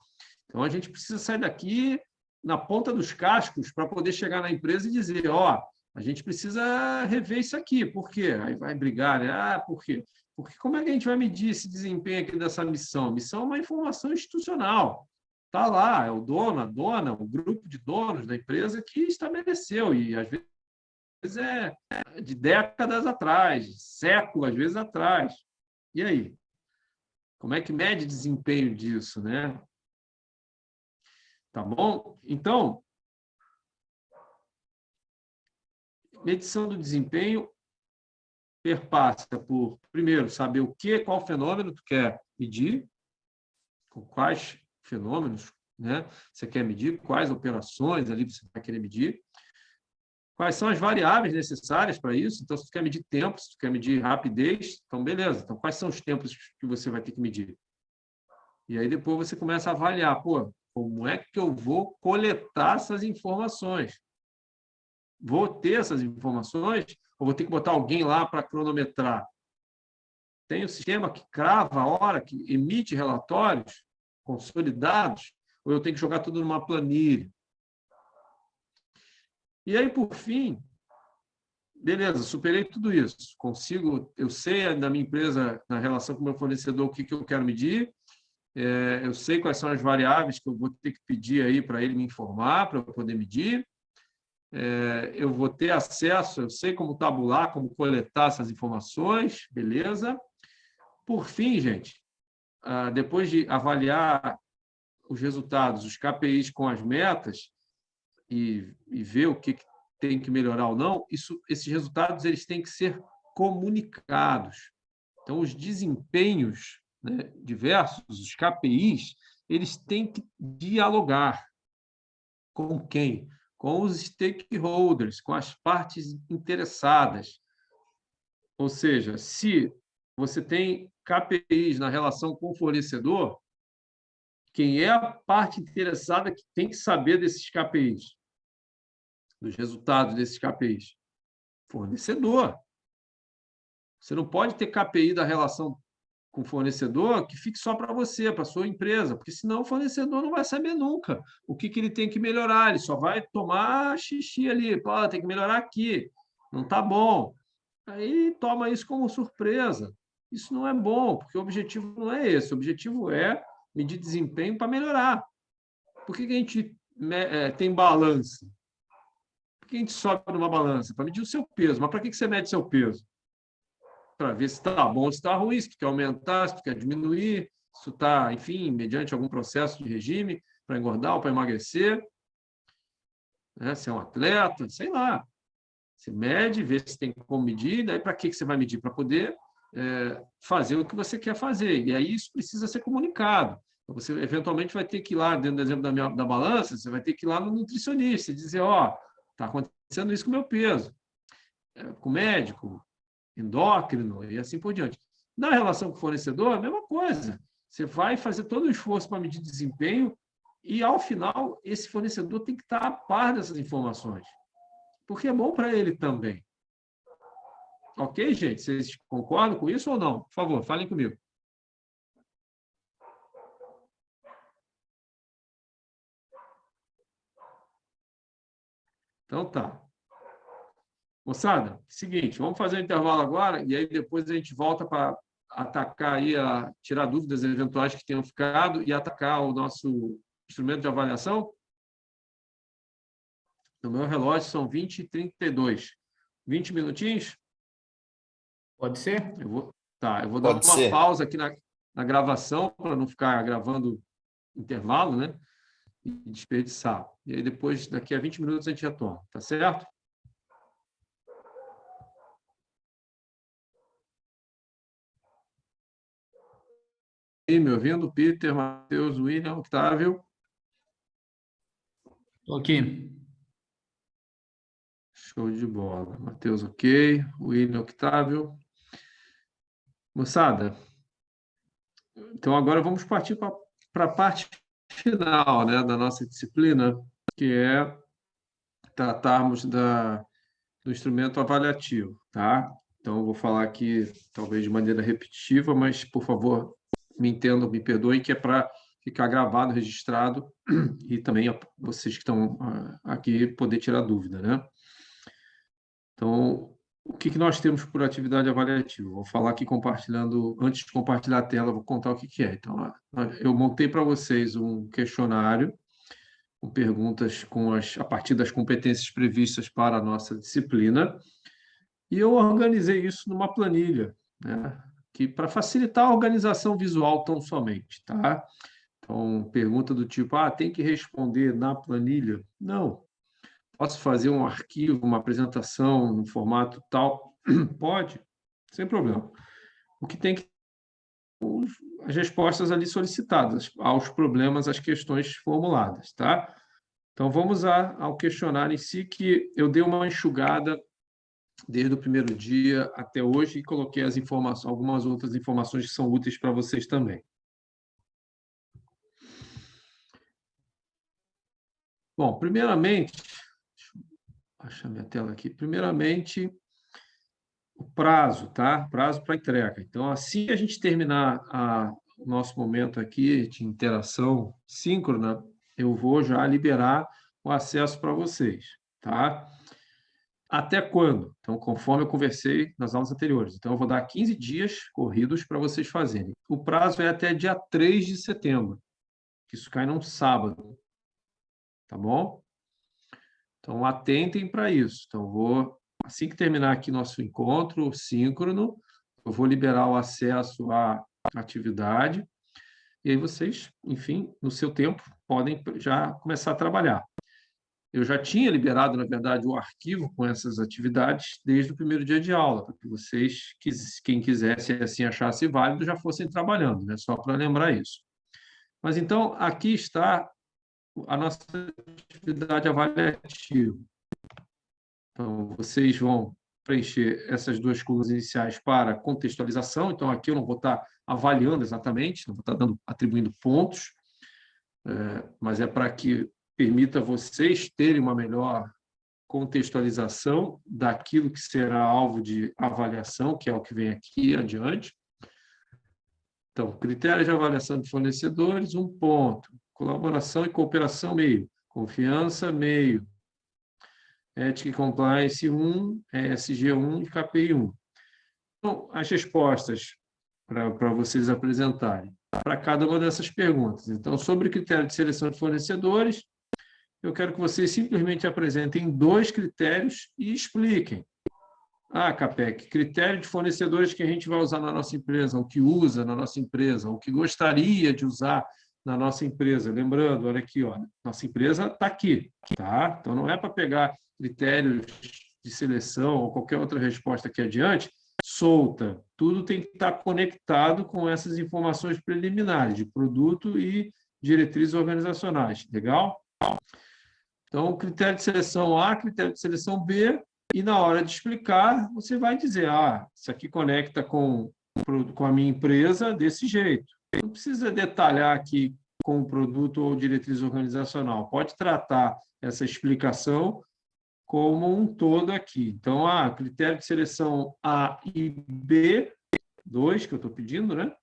Então, a gente precisa sair daqui na ponta dos cascos para poder chegar na empresa e dizer, ó, a gente precisa rever isso aqui. Por quê? Aí vai brigar, né? Ah, por quê? Porque como é que a gente vai medir esse desempenho aqui dessa missão? Missão é uma informação institucional. Está lá, é o dono, a dona, o grupo de donos da empresa que estabeleceu, e às vezes é de décadas atrás, séculos, às vezes atrás. E aí? Como é que mede desempenho disso, né? Tá bom? Então, medição do desempenho perpassa por, primeiro, saber o que, qual fenômeno tu quer medir, com quais fenômenos, né, você quer medir, quais operações ali você vai querer medir, quais são as variáveis necessárias para isso. Então, se tu quer medir tempo, se tu quer medir rapidez, então beleza. Então, quais são os tempos que você vai ter que medir? E aí depois você começa a avaliar, pô, como é que eu vou coletar essas informações? Vou ter essas informações ou vou ter que botar alguém lá para cronometrar? Tem o sistema que crava a hora, que emite relatórios consolidados, ou eu tenho que jogar tudo numa planilha? E aí, por fim, beleza, superei tudo isso. Consigo, eu sei da minha empresa, na relação com o meu fornecedor, o que eu quero medir, eu sei quais são as variáveis que eu vou ter que pedir aí para ele me informar, para eu poder medir. Eu vou ter acesso, eu sei como tabular, como coletar essas informações, beleza? Por fim, gente, depois de avaliar os resultados, os KPIs com as metas e ver o que tem que melhorar ou não, esses resultados eles têm que ser comunicados. Então, os desempenhos, né, diversos, os KPIs, eles têm que dialogar com quem? Com os stakeholders, com as partes interessadas. Ou seja, se você tem KPIs na relação com o fornecedor, quem é a parte interessada que tem que saber desses KPIs, dos resultados desses KPIs? Fornecedor. Você não pode ter KPI da relação com o fornecedor que fique só para você, para a sua empresa, porque senão o fornecedor não vai saber nunca o que ele tem que melhorar, ele só vai tomar xixi ali, pô, tem que melhorar aqui, não está bom. Aí toma isso como surpresa. Isso não é bom, porque o objetivo não é esse, o objetivo é medir desempenho para melhorar. Por que a gente tem balança? Por que a gente sobe numa balança? Para medir o seu peso. Mas para que você mede seu peso? Para ver se está bom ou se está ruim, se tu quer aumentar, se tu quer diminuir, se tu está, enfim, mediante algum processo de regime para engordar ou para emagrecer, né? Se é um atleta, sei lá. Você mede, vê se tem como medir, daí para que você vai medir? Para poder fazer o que você quer fazer. E aí isso precisa ser comunicado. Então, você eventualmente vai ter que ir lá, dentro do exemplo da balança, você vai ter que ir lá no nutricionista e dizer, ó, está acontecendo isso com o meu peso. Com o médico, endócrino e assim por diante. Na relação com o fornecedor, a mesma coisa. Você vai fazer todo o esforço para medir desempenho e, ao final, esse fornecedor tem que estar a par dessas informações, porque é bom para ele também. Ok, gente? Vocês concordam com isso ou não? Por favor, falem comigo. Então tá. Moçada, seguinte, vamos fazer um intervalo agora e aí depois a gente volta para atacar aí, tirar dúvidas eventuais que tenham ficado e atacar o nosso instrumento de avaliação. No meu relógio são 20h32. 20 minutinhos? Pode ser? Eu vou dar Pode uma ser. pausa aqui na gravação para não ficar gravando intervalo, né? E desperdiçar. E aí depois, daqui a 20 minutos, a gente retorna, tá certo? E me ouvindo? Peter, Matheus, William, Octávio? Estou aqui. Show de bola. Matheus, ok. William, Octávio. Moçada, então agora vamos partir para a parte final, né, da nossa disciplina, que é tratarmos do instrumento avaliativo, tá? Então, eu vou falar aqui, talvez de maneira repetitiva, mas, por favor, me entendam, me perdoem, que é para ficar gravado, registrado, e também vocês que estão aqui poder tirar dúvida, né? Então, o que nós temos por atividade avaliativa? Vou falar aqui compartilhando, antes de compartilhar a tela, vou contar o que é. Então, eu montei para vocês um questionário com perguntas a partir das competências previstas para a nossa disciplina, e eu organizei isso numa planilha, né? Que para facilitar a organização visual tão somente, tá? Então, pergunta do tipo, tem que responder na planilha? Não. Posso fazer um arquivo, uma apresentação no formato tal? Pode, sem problema. O que tem que as respostas ali solicitadas aos problemas, às questões formuladas, tá? Então, vamos ao questionário em si, que eu dei uma enxugada desde o primeiro dia até hoje e coloquei as informações, algumas outras informações que são úteis para vocês também. Bom, primeiramente, deixa eu achar minha tela aqui. Primeiramente, o prazo, tá? Prazo para entrega. Então, assim que a gente terminar o nosso momento aqui de interação síncrona, eu vou já liberar o acesso para vocês, tá? Até quando? Então, conforme eu conversei nas aulas anteriores. Então, eu vou dar 15 dias corridos para vocês fazerem. O prazo é até dia 3 de setembro, que isso cai num sábado. Tá bom? Então, atentem para isso. Então, assim que terminar aqui nosso encontro síncrono, eu vou liberar o acesso à atividade, e aí vocês, enfim, no seu tempo, podem já começar a trabalhar. Eu já tinha liberado, na verdade, o arquivo com essas atividades desde o primeiro dia de aula, para que vocês, quem quisesse assim achasse válido, já fossem trabalhando, né? Só para lembrar isso. Mas então, aqui está a nossa atividade avaliativa. Então, vocês vão preencher essas duas colunas iniciais para contextualização. Então, aqui eu não vou estar avaliando exatamente, não vou estar atribuindo pontos, mas é para que permita vocês terem uma melhor contextualização daquilo que será alvo de avaliação, que é o que vem aqui adiante. Então, critérios de avaliação de fornecedores, 1 ponto. Colaboração e cooperação, meio. Confiança, meio. Ética e compliance, 1. ESG, 1 e KPI, 1. Então, as respostas para vocês apresentarem para cada uma dessas perguntas. Então, sobre critério de seleção de fornecedores, eu quero que vocês simplesmente apresentem 2 critérios e expliquem. Capec, critério de fornecedores que a gente vai usar na nossa empresa, o que usa na nossa empresa, o que gostaria de usar na nossa empresa. Lembrando, olha aqui, ó, nossa empresa está aqui, tá? Então, não é para pegar critérios de seleção ou qualquer outra resposta aqui adiante, solta. Tudo tem que estar conectado com essas informações preliminares de produto e diretrizes organizacionais. Legal? Então, critério de seleção A, critério de seleção B, e na hora de explicar, você vai dizer, isso aqui conecta com a minha empresa desse jeito. Não precisa detalhar aqui com o produto ou diretriz organizacional. Pode tratar essa explicação como um todo aqui. Então, critério de seleção A e B, 2 que eu estou pedindo, né?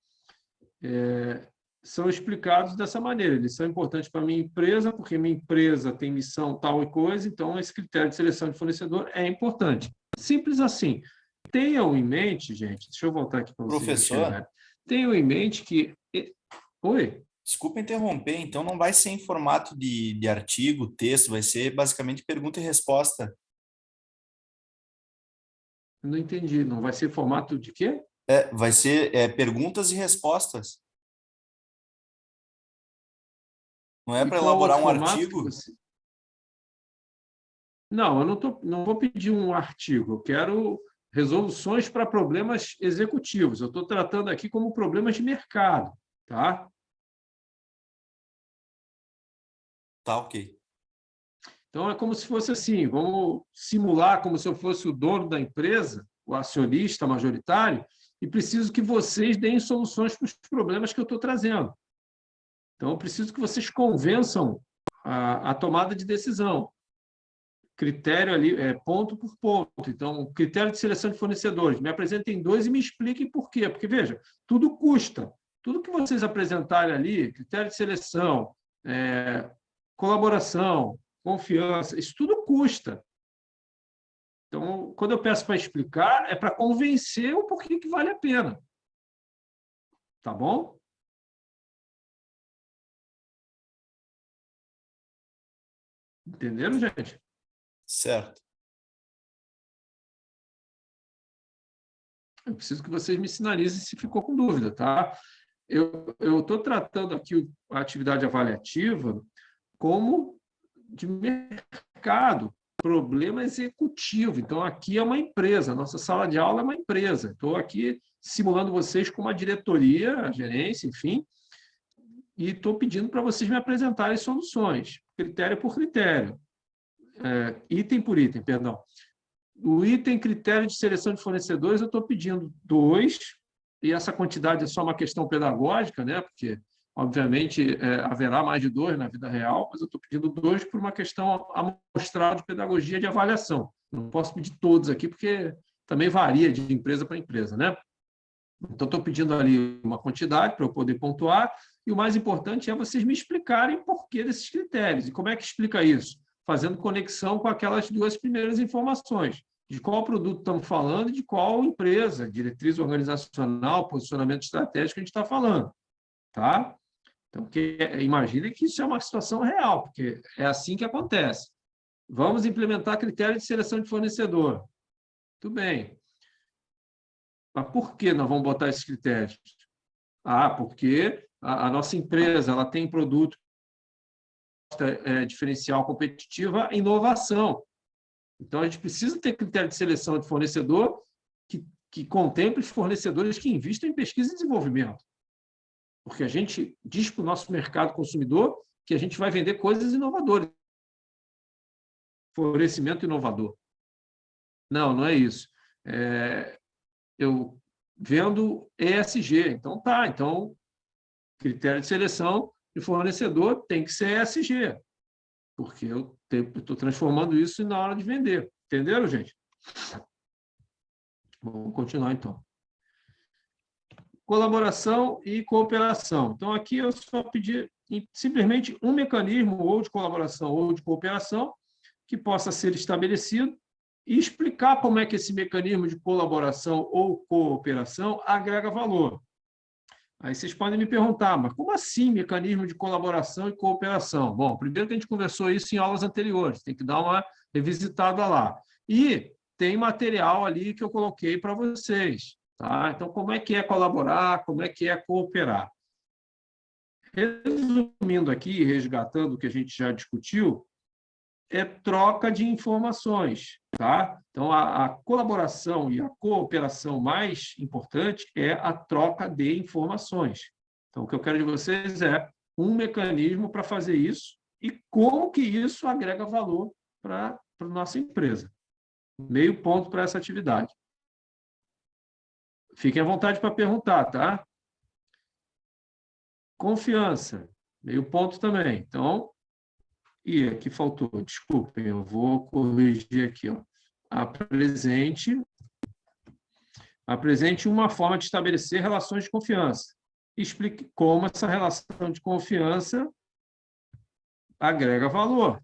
são explicados dessa maneira. Eles são importantes para a minha empresa, porque minha empresa tem missão tal e coisa, então esse critério de seleção de fornecedor é importante. Simples assim. Tenham em mente, gente, deixa eu voltar aqui para vocês Professor, enxergarem. Tenham em mente que... Oi? desculpa interromper, então não vai ser em formato de artigo, texto, vai ser basicamente pergunta e resposta. Não entendi. Não vai ser formato de quê? Vai ser perguntas e respostas. Não é E para qual elaborar outro um formato que artigo? você... Não, eu não vou pedir um artigo. Eu quero resoluções para problemas executivos. Eu estou tratando aqui como problemas de mercado, tá? Tá, ok. Então, é como se fosse assim, vamos simular como se eu fosse o dono da empresa, o acionista majoritário, e preciso que vocês deem soluções para os problemas que eu estou trazendo. Então, eu preciso que vocês convençam a tomada de decisão. Critério ali, ponto por ponto. Então, critério de seleção de fornecedores. Me apresentem 2 e me expliquem por quê. Porque, veja, tudo custa. Tudo que vocês apresentarem ali, critério de seleção, colaboração, confiança, isso tudo custa. Então, quando eu peço para explicar, é para convencer o porquê que vale a pena. Tá bom? Entenderam, gente? Certo. Eu preciso que vocês me sinalizem se ficou com dúvida, tá? Eu estou tratando aqui a atividade avaliativa como de mercado, problema executivo. Então, aqui é uma empresa, a nossa sala de aula é uma empresa. Estou aqui simulando vocês com uma diretoria, a gerência, enfim, e estou pedindo para vocês me apresentarem soluções, critério por critério, item por item, perdão. O item critério de seleção de fornecedores, eu estou pedindo 2, e essa quantidade é só uma questão pedagógica, né? Porque, obviamente, haverá mais de 2 na vida real, mas eu estou pedindo 2 por uma questão amostral de pedagogia de avaliação. Não posso pedir todos aqui, porque também varia de empresa para empresa, né? Então, estou pedindo ali uma quantidade para eu poder pontuar, e o mais importante é vocês me explicarem o porquê desses critérios. E como é que explica isso? Fazendo conexão com aquelas 2 primeiras informações, de qual produto estamos falando e de qual empresa, diretriz organizacional, posicionamento estratégico a gente está falando. Tá? Então, imagine que isso é uma situação real, porque é assim que acontece. Vamos implementar critério de seleção de fornecedor. Tudo bem. Mas por que nós vamos botar esses critérios? Porque a nossa empresa ela tem produto diferencial competitiva, inovação. Então, a gente precisa ter critério de seleção de fornecedor que contemple fornecedores que investam em pesquisa e desenvolvimento. Porque a gente diz para o nosso mercado consumidor que a gente vai vender coisas inovadoras. Florescimento inovador. Não é isso. Eu vendo ESG. Então, Então, critério de seleção de fornecedor tem que ser ESG, porque eu estou transformando isso na hora de vender. Entenderam, gente? Vamos continuar, então. Colaboração e cooperação. Então, aqui eu só pedi simplesmente um mecanismo ou de colaboração ou de cooperação que possa ser estabelecido e explicar como é que esse mecanismo de colaboração ou cooperação agrega valor. Aí vocês podem me perguntar, mas como assim mecanismo de colaboração e cooperação? Bom, primeiro que a gente conversou isso em aulas anteriores, tem que dar uma revisitada lá. E tem material ali que eu coloquei para vocês. Tá? Então, como é que é colaborar, como é que é cooperar? Resumindo aqui, resgatando o que a gente já discutiu, é troca de informações. Tá? Então, a colaboração e a cooperação mais importante é a troca de informações. Então, o que eu quero de vocês é um mecanismo para fazer isso e como que isso agrega valor para a nossa empresa. Meio ponto para essa atividade. Fiquem à vontade para perguntar, tá? Confiança, meio ponto também. Então, aqui faltou, desculpem, eu vou corrigir aqui, ó. Apresente uma forma de estabelecer relações de confiança. e explique como essa relação de confiança agrega valor.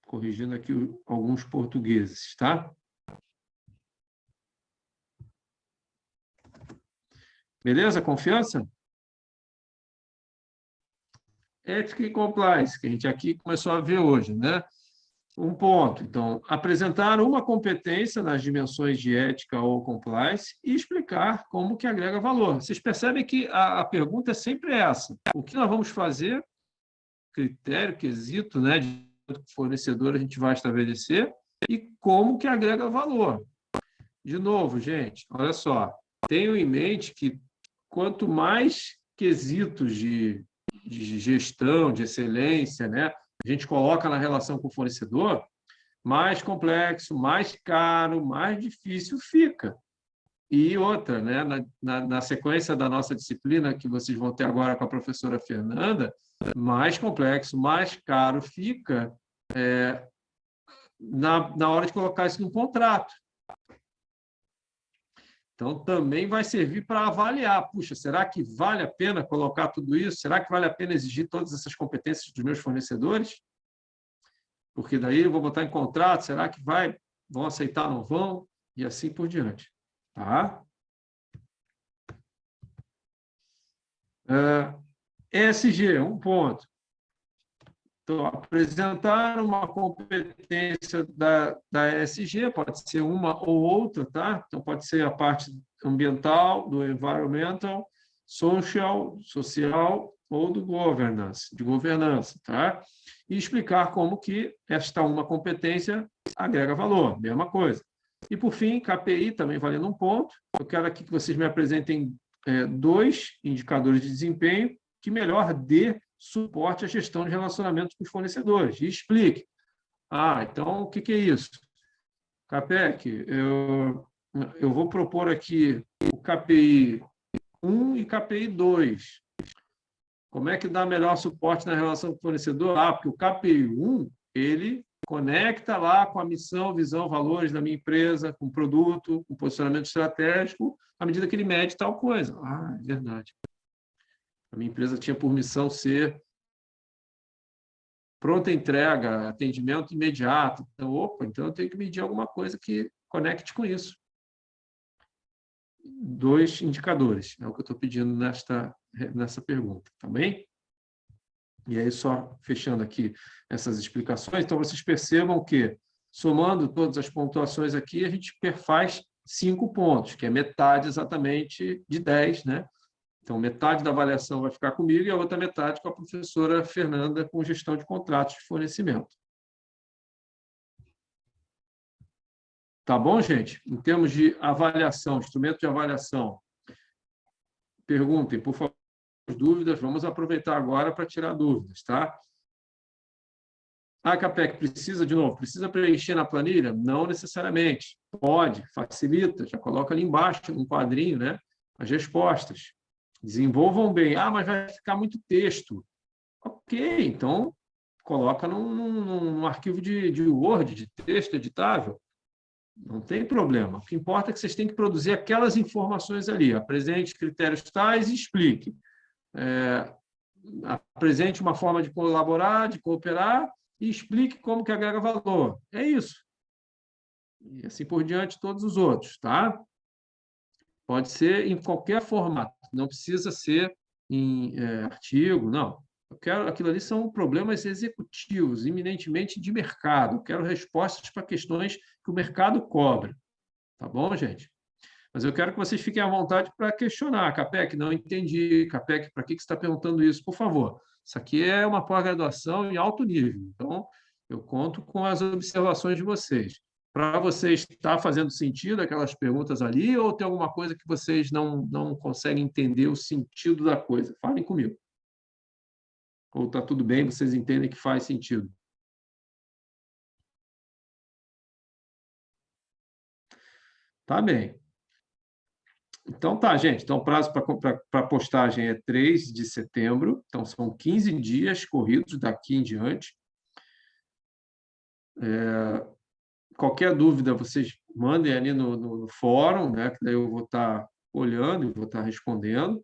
Corrigindo aqui alguns portugueses, tá? Beleza? Confiança? Ética e compliance, que a gente aqui começou a ver hoje, né? Um ponto. Então, apresentar uma competência nas dimensões de ética ou compliance e explicar como que agrega valor. Vocês percebem que a pergunta é sempre essa. O que nós vamos fazer? Critério, quesito, né? De fornecedor a gente vai estabelecer e como que agrega valor. De novo, gente, olha só. Tenham em mente que quanto mais quesitos de gestão, de excelência, né, a gente coloca na relação com o fornecedor, mais complexo, mais caro, mais difícil fica. E outra, né, na sequência da nossa disciplina, que vocês vão ter agora com a professora Fernanda, mais complexo, mais caro fica na hora de colocar isso no contrato. Então, também vai servir para avaliar. Puxa, será que vale a pena colocar tudo isso? Será que vale a pena exigir todas essas competências dos meus fornecedores? Porque daí eu vou botar em contrato, será que vão aceitar, não vão? E assim por diante. Tá? ESG, um ponto. Então, apresentar uma competência da ESG, pode ser uma ou outra, tá? Então, pode ser a parte ambiental, do environmental, social ou do governance, de governança, tá? E explicar como que esta uma competência agrega valor, mesma coisa. E, por fim, KPI, também valendo um ponto. Eu quero aqui que vocês me apresentem 2 indicadores de desempenho que melhor dê suporte à gestão de relacionamentos com os fornecedores. E explique. Então, o que é isso? CAPEC, eu vou propor aqui o KPI 1 e KPI 2. Como é que dá melhor suporte na relação com o fornecedor? Porque o KPI 1, ele conecta lá com a missão, visão, valores da minha empresa, com o produto, com o posicionamento estratégico, à medida que ele mede tal coisa. É verdade. A minha empresa tinha por missão ser pronta entrega, atendimento imediato. Então eu tenho que medir alguma coisa que conecte com isso. 2 indicadores, é o que eu estou pedindo nessa pergunta, tá bem? E aí, só fechando aqui essas explicações, então vocês percebam que, somando todas as pontuações aqui, a gente faz 5 pontos, que é metade exatamente de 10, né? Então, metade da avaliação vai ficar comigo e a outra metade com a professora Fernanda, com gestão de contratos de fornecimento. Tá bom, gente? Em termos de avaliação, instrumento de avaliação, perguntem, por favor, dúvidas. Vamos aproveitar agora para tirar dúvidas, tá? CAPEC precisa preencher na planilha? Não necessariamente. Pode, facilita, já coloca ali embaixo, num quadrinho, né? As respostas. Desenvolvam bem. Mas vai ficar muito texto. Ok, então coloca num arquivo de Word, de texto editável. Não tem problema. O que importa é que vocês têm que produzir aquelas informações ali. Apresente critérios tais e explique. Apresente uma forma de colaborar, de cooperar e explique como que agrega valor. É isso. E assim por diante, todos os outros, tá? Pode ser em qualquer formato. Não precisa ser em artigo, não. Aquilo ali são problemas executivos, eminentemente de mercado. Eu quero respostas para questões que o mercado cobra. Tá bom, gente? Mas eu quero que vocês fiquem à vontade para questionar. CAPEC, não entendi. CAPEC, para que você está perguntando isso? Por favor. Isso aqui é uma pós-graduação em alto nível. Então, eu conto com as observações de vocês. Para vocês, está fazendo sentido aquelas perguntas ali ou tem alguma coisa que vocês não conseguem entender o sentido da coisa? Falem comigo. Ou está tudo bem, vocês entendem que faz sentido? Tá bem. Então, tá, gente. Então, o prazo para postagem é 3 de setembro. Então, são 15 dias corridos daqui em diante. Qualquer dúvida, vocês mandem ali no fórum, né? Que daí eu vou estar olhando e vou estar respondendo.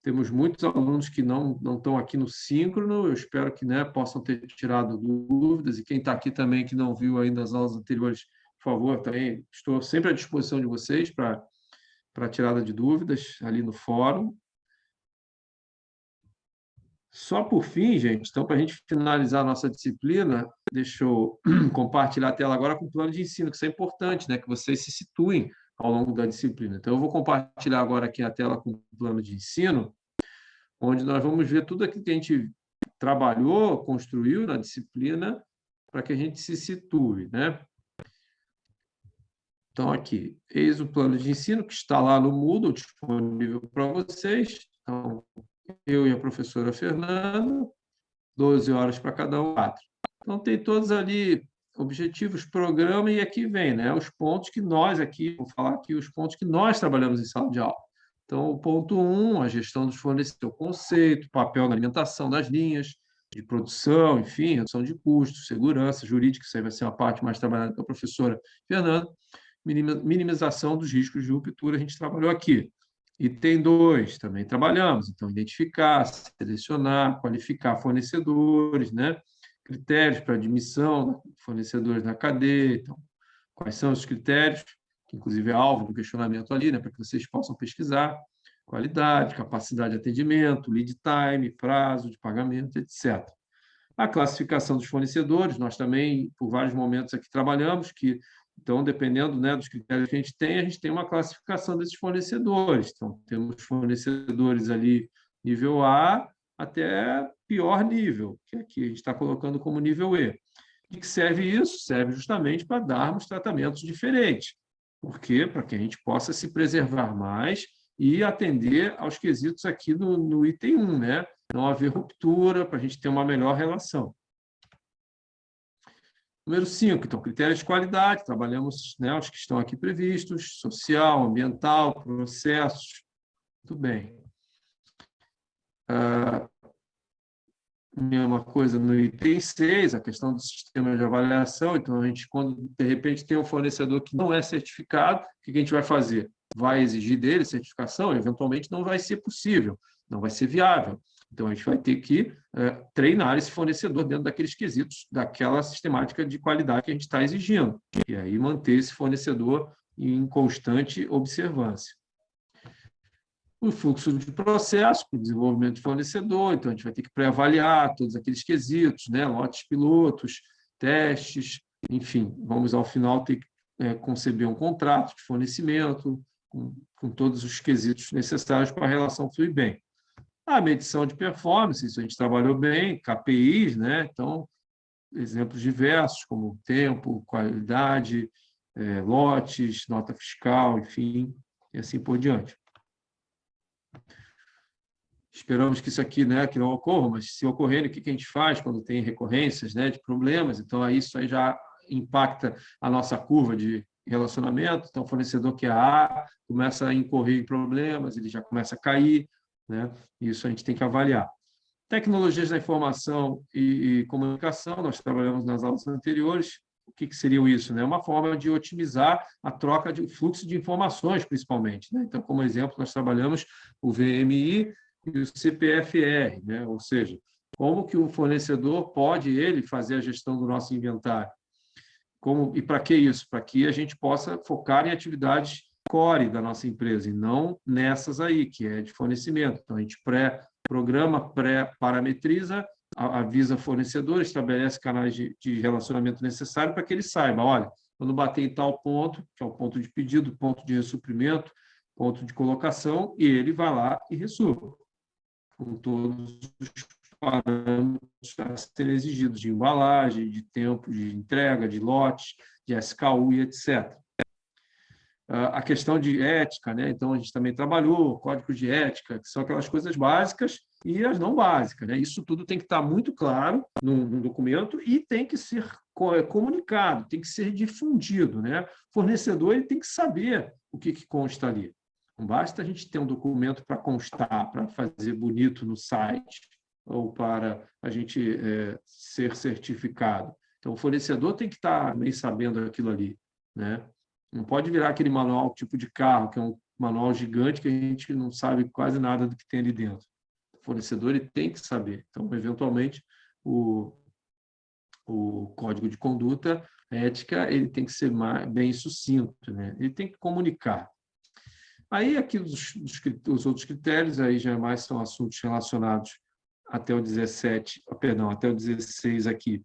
Temos muitos alunos que não estão aqui no síncrono, eu espero que, né, possam ter tirado dúvidas, e quem está aqui também que não viu ainda as aulas anteriores, por favor, também estou sempre à disposição de vocês para tirada de dúvidas ali no fórum. Só por fim, gente, então, para a gente finalizar a nossa disciplina, deixa eu compartilhar a tela agora com o plano de ensino, que isso é importante, né, que vocês se situem ao longo da disciplina. Então, eu vou compartilhar agora aqui a tela com o plano de ensino, onde nós vamos ver tudo aquilo que a gente trabalhou, construiu na disciplina, para que a gente se situe, né? Então, aqui, eis o plano de ensino que está lá no Moodle, disponível para vocês. Então, eu e a professora Fernanda, 12 horas para cada um, 4. Então, tem todos ali objetivos, programa, e aqui vem, né, os pontos que nós aqui, vou falar aqui os pontos que nós trabalhamos em sala de aula. Então, o ponto 1, a gestão dos fornecedores, o conceito, papel na alimentação das linhas de produção, enfim, redução de custos, segurança jurídica, isso aí vai ser uma parte mais trabalhada pela professora Fernanda, minimização dos riscos de ruptura, a gente trabalhou aqui. Item 2, também trabalhamos, então, identificar, selecionar, qualificar fornecedores, né? Critérios para admissão de fornecedores na cadeia, então, quais são os critérios, que inclusive é alvo do questionamento ali, né? Para que vocês possam pesquisar, qualidade, capacidade de atendimento, lead time, prazo de pagamento, etc. A classificação dos fornecedores, nós também, por vários momentos aqui trabalhamos, que então, dependendo, né, dos critérios que a gente tem uma classificação desses fornecedores. Então, temos fornecedores ali nível A até pior nível, que aqui a gente está colocando como nível E. De que serve isso? Serve justamente para darmos tratamentos diferentes. Por quê? Para que a gente possa se preservar mais e atender aos quesitos aqui no item 1, né? Não haver ruptura, para a gente ter uma melhor relação. Número 5, então, critérios de qualidade, trabalhamos, né, os que estão aqui previstos, social, ambiental, processos, tudo bem. Mesma coisa no item 6, a questão do sistema de avaliação, então, a gente, quando, de repente, tem um fornecedor que não é certificado, o que a gente vai fazer? Vai exigir dele certificação? Eventualmente não vai ser possível, não vai ser viável. Então, a gente vai ter que treinar esse fornecedor dentro daqueles quesitos, daquela sistemática de qualidade que a gente está exigindo. E aí manter esse fornecedor em constante observância. O fluxo de processo para o desenvolvimento de fornecedor, então a gente vai ter que pré-avaliar todos aqueles quesitos, né? Lotes pilotos, testes, enfim, vamos ao final ter que conceber um contrato de fornecimento com todos os quesitos necessários para a relação fluir bem. A medição de performance, isso a gente trabalhou bem, KPIs, né? Então, exemplos diversos, como tempo, qualidade, lotes, nota fiscal, enfim, e assim por diante. Esperamos que isso aqui, né, que não ocorra, mas se ocorrer, o que a gente faz quando tem recorrências, né, de problemas? Então, aí isso aí já impacta a nossa curva de relacionamento. Então, o fornecedor que é A começa a incorrer em problemas, ele já começa a cair, né? Isso a gente tem que avaliar. Tecnologias da informação e comunicação, nós trabalhamos nas aulas anteriores. O que seria isso? Né? Uma forma de otimizar a troca de fluxo de informações, principalmente, né? Então, como exemplo, nós trabalhamos o VMI e o CPFR, né? Ou seja, como que o fornecedor pode, ele, fazer a gestão do nosso inventário. E para que isso? Para que a gente possa focar em atividades core da nossa empresa, e não nessas aí, que é de fornecimento. Então, a gente pré-programa, pré-parametriza, avisa fornecedor, estabelece canais de relacionamento necessário para que ele saiba, olha, quando bater em tal ponto, que é o ponto de pedido, ponto de ressuprimento, ponto de colocação, e ele vai lá e ressupra, com todos os parâmetros a serem exigidos de embalagem, de tempo de entrega, de lotes, de SKU e etc. A questão de ética, né? Então, a gente também trabalhou códigos de ética, que são aquelas coisas básicas e as não básicas, né? Isso tudo tem que estar muito claro no documento e tem que ser comunicado, tem que ser difundido, né? O fornecedor ele tem que saber o que consta ali. Não basta a gente ter um documento para constar, para fazer bonito no site ou para a gente ser certificado. Então, o fornecedor tem que estar bem sabendo aquilo ali, né? Não pode virar aquele manual tipo de carro, que é manual gigante que a gente não sabe quase nada do que tem ali dentro. O fornecedor ele tem que saber. Então, eventualmente, o código de conduta ética ele tem que ser bem sucinto, né? Ele tem que comunicar. Aí, aqui, os outros critérios, aí já mais são assuntos relacionados até o 17, perdão, até o 16 aqui,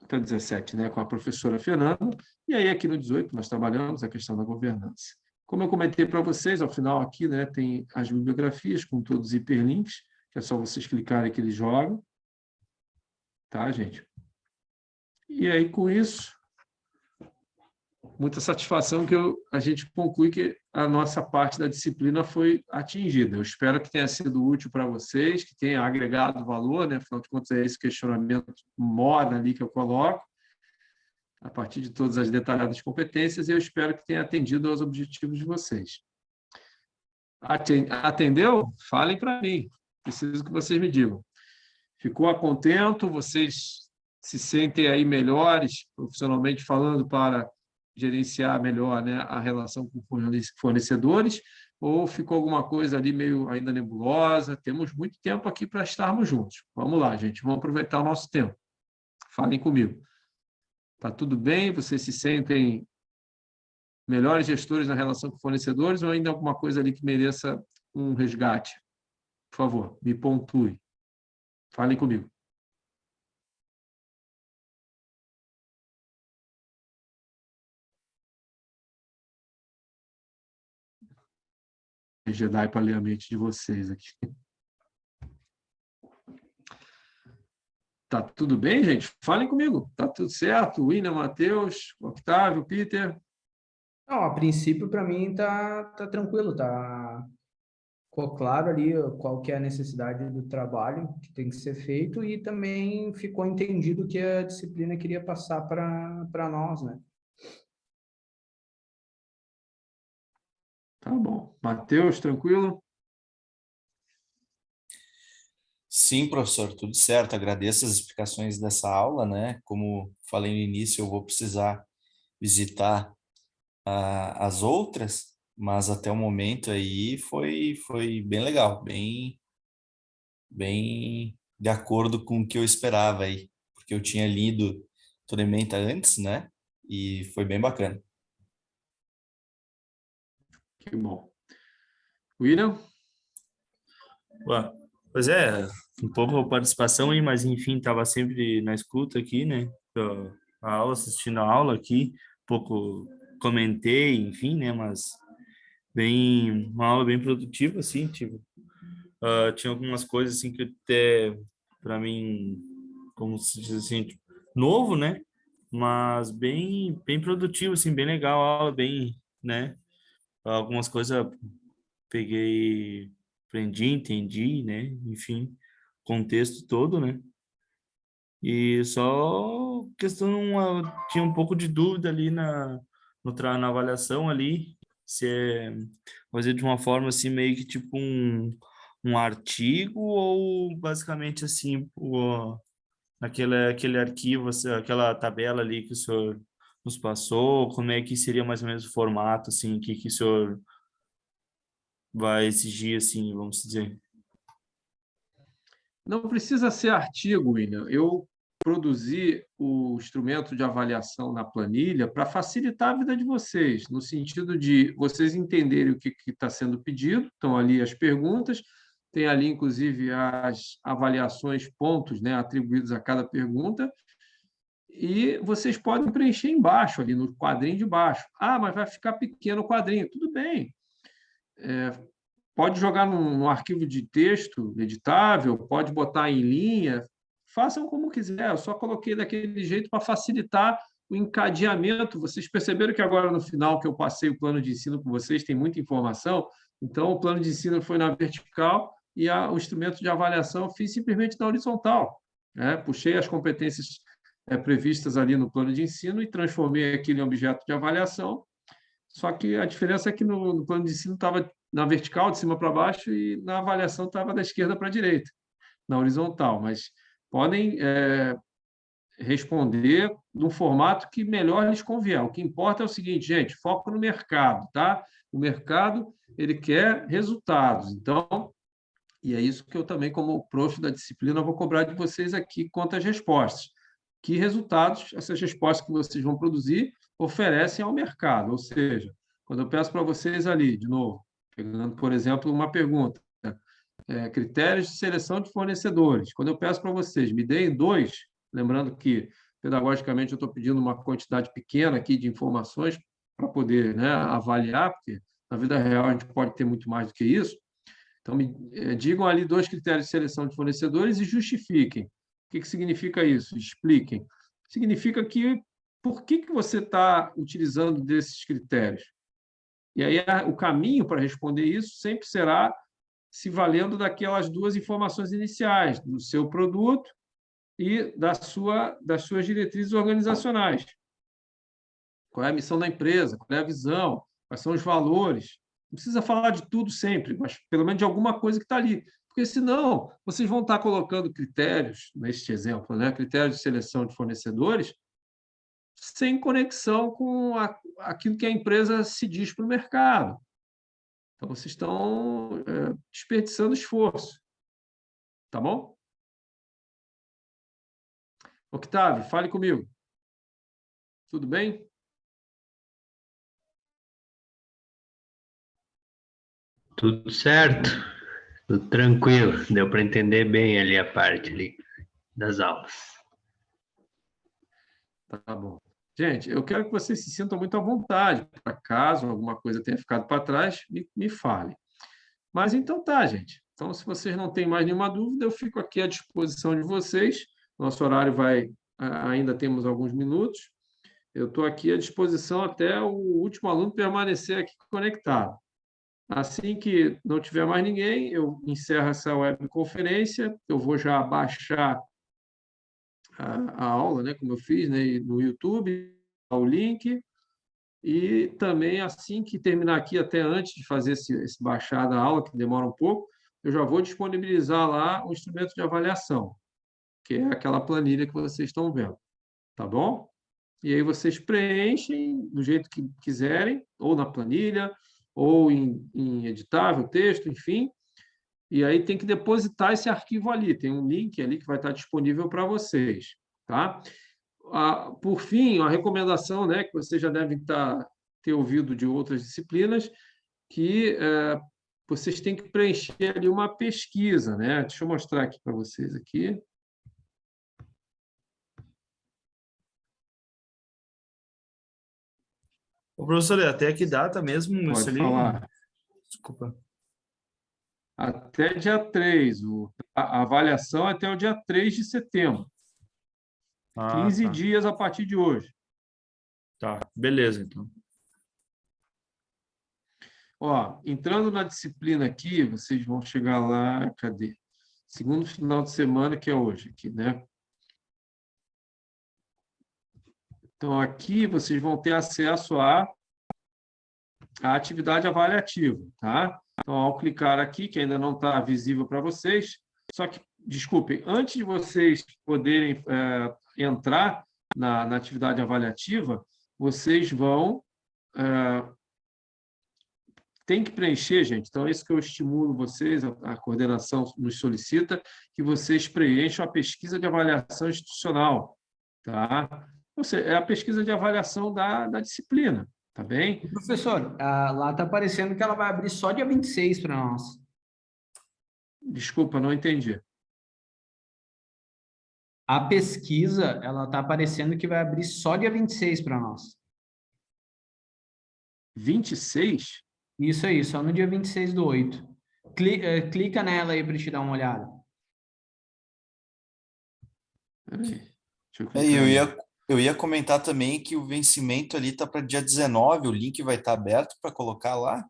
até o 17, né, com a professora Fernanda, e aí aqui no 18 nós trabalhamos a questão da governança. Como eu comentei para vocês, ao final aqui, né, tem as bibliografias com todos os hiperlinks, que é só vocês clicarem que eles jogam. Tá, gente? E aí, com isso, muita satisfação que a gente conclui que a nossa parte da disciplina foi atingida. Eu espero que tenha sido útil para vocês, que tenha agregado valor, né? Afinal de contas, é esse questionamento moda ali que eu coloco, a partir de todas as detalhadas competências, e eu espero que tenha atendido aos objetivos de vocês. Atendeu? Falem para mim. Preciso que vocês me digam. Ficou a contento? Vocês se sentem aí melhores, profissionalmente falando, para gerenciar melhor, né, a relação com fornecedores? Ou ficou alguma coisa ali meio ainda nebulosa? Temos muito tempo aqui para estarmos juntos. Vamos lá, gente. Vamos aproveitar o nosso tempo. Falem comigo. Está tudo bem? Vocês se sentem melhores gestores na relação com fornecedores ou ainda alguma coisa ali que mereça um resgate? Por favor, me pontue. Falem comigo. Jedi para ler a mente de vocês aqui. Tá tudo bem, gente? Falem comigo. Tá tudo certo? William, Matheus, Octávio, Peter? Não, a princípio, para mim, tá tranquilo, ficou claro ali qual que é a necessidade do trabalho que tem que ser feito e também ficou entendido o que a disciplina queria passar para nós, né? Tá bom. Matheus, tranquilo? Sim, professor, tudo certo. Agradeço as explicações dessa aula, né? Como falei no início, eu vou precisar visitar as outras, mas até o momento aí foi bem legal, bem de acordo com o que eu esperava aí, porque eu tinha lido Tormenta antes, né? E foi bem bacana. Que bom. William? Ué, pois é, um pouco a participação aí, mas enfim, estava sempre na escuta aqui, né? A aula, assistindo a aula aqui, um pouco comentei, enfim, né? Mas uma aula bem produtiva, assim, tipo, tinha algumas coisas assim que até, para mim, como se diz assim, tipo, novo, né? Mas bem produtivo, assim, bem legal a aula, bem, né? Algumas coisas peguei, aprendi, entendi, né? Enfim, contexto todo, né? E só tinha um pouco de dúvida ali na avaliação ali, se é fazer de uma forma assim, meio que tipo um artigo ou basicamente assim, aquele arquivo, assim, aquela tabela ali que o senhor nos passou, como é que seria mais ou menos o formato, assim, que o senhor vai exigir, assim, vamos dizer. Não precisa ser artigo, William. Eu produzi o instrumento de avaliação na planilha para facilitar a vida de vocês, no sentido de vocês entenderem o que está sendo pedido. Estão ali as perguntas, tem ali, inclusive, as avaliações, pontos, né, atribuídos a cada pergunta, e vocês podem preencher embaixo, ali no quadrinho de baixo. Ah, mas vai ficar pequeno o quadrinho. Tudo bem. Pode jogar num arquivo de texto editável, pode botar em linha, façam como quiser. Eu só coloquei daquele jeito para facilitar o encadeamento. Vocês perceberam que agora, no final, que eu passei o plano de ensino com vocês, tem muita informação. Então, o plano de ensino foi na vertical e o instrumento de avaliação eu fiz simplesmente na horizontal, né? Puxei as competências previstas ali no plano de ensino e transformei aquilo em objeto de avaliação. Só que a diferença é que no plano de ensino estava na vertical, de cima para baixo, e na avaliação estava da esquerda para a direita, na horizontal. Mas podem responder num formato que melhor lhes convier. O que importa é o seguinte, gente, foco no mercado, tá? O mercado, ele quer resultados. Então, e é isso que eu também, como prof da disciplina, vou cobrar de vocês aqui quanto às respostas. Que resultados essas respostas que vocês vão produzir oferecem ao mercado? Ou seja, quando eu peço para vocês ali, de novo, pegando, por exemplo, uma pergunta, critérios de seleção de fornecedores. Quando eu peço para vocês, me deem 2, lembrando que, pedagogicamente, eu estou pedindo uma quantidade pequena aqui de informações para poder, né, avaliar, porque na vida real a gente pode ter muito mais do que isso. Então, digam ali 2 critérios de seleção de fornecedores e justifiquem. O que significa isso? Expliquem. Significa que por que você está utilizando desses critérios? E aí o caminho para responder isso sempre será se valendo daquelas 2 informações iniciais, do seu produto e das suas diretrizes organizacionais. Qual é a missão da empresa? Qual é a visão? Quais são os valores? Não precisa falar de tudo sempre, mas pelo menos de alguma coisa que está ali. Porque, senão, vocês vão estar colocando critérios, neste exemplo, né? Critérios de seleção de fornecedores, sem conexão com aquilo que a empresa se diz para o mercado. Então, vocês estão desperdiçando esforço. Tá bom? Octávio, fale comigo. Tudo bem? Tudo certo, tudo tranquilo. Deu para entender bem ali a parte ali das aulas. Tá bom. Gente, eu quero que vocês se sintam muito à vontade. Para caso alguma coisa tenha ficado para trás, me fale. Mas então tá, gente. Então, se vocês não têm mais nenhuma dúvida, eu fico aqui à disposição de vocês. Nosso horário ainda temos alguns minutos. Eu estou aqui à disposição até o último aluno permanecer aqui conectado. Assim que não tiver mais ninguém, eu encerro essa webconferência. Eu vou já baixar a aula, né, como eu fiz, né, no YouTube, o link. E também, assim que terminar aqui, até antes de fazer esse baixar da aula, que demora um pouco, eu já vou disponibilizar lá o instrumento de avaliação, que é aquela planilha que vocês estão vendo. Tá bom? E aí vocês preenchem do jeito que quiserem, ou na planilha, ou em editável, texto, enfim. E aí tem que depositar esse arquivo ali. Tem um link ali que vai estar disponível para vocês. Tá? Por fim, a recomendação, né, que vocês já devem ter ouvido de outras disciplinas, que vocês têm que preencher ali uma pesquisa. Né? Deixa eu mostrar aqui para vocês aqui. Ô, professor, até que data mesmo isso Pode ali? falar. Desculpa. Até dia 3. A avaliação é até o dia 3 de setembro. Ah, 15 tá. dias a partir de hoje. Tá, beleza, então. Ó, entrando na disciplina aqui, vocês vão chegar lá, cadê? Segundo final de semana, que é hoje, aqui, né? Então, aqui vocês vão ter acesso à atividade avaliativa, tá? Então, ao clicar aqui, que ainda não está visível para vocês, só que, desculpem, antes de vocês poderem entrar na atividade avaliativa, vocês vão... tem que preencher, gente. Então, é isso que eu estimulo vocês, a coordenação nos solicita, que vocês preencham a pesquisa de avaliação institucional, tá? Ou seja, é a pesquisa de avaliação da disciplina, tá bem? Professor, lá está aparecendo que ela vai abrir só dia 26 para nós. Desculpa, não entendi. A pesquisa, ela está aparecendo que vai abrir só dia 26 para nós. 26? Isso aí, só no dia 26/8. Clica nela aí para te dar uma olhada. Peraí, deixa eu clicar. Eu ia comentar também que o vencimento ali está para dia 19, o link vai estar aberto para colocar lá.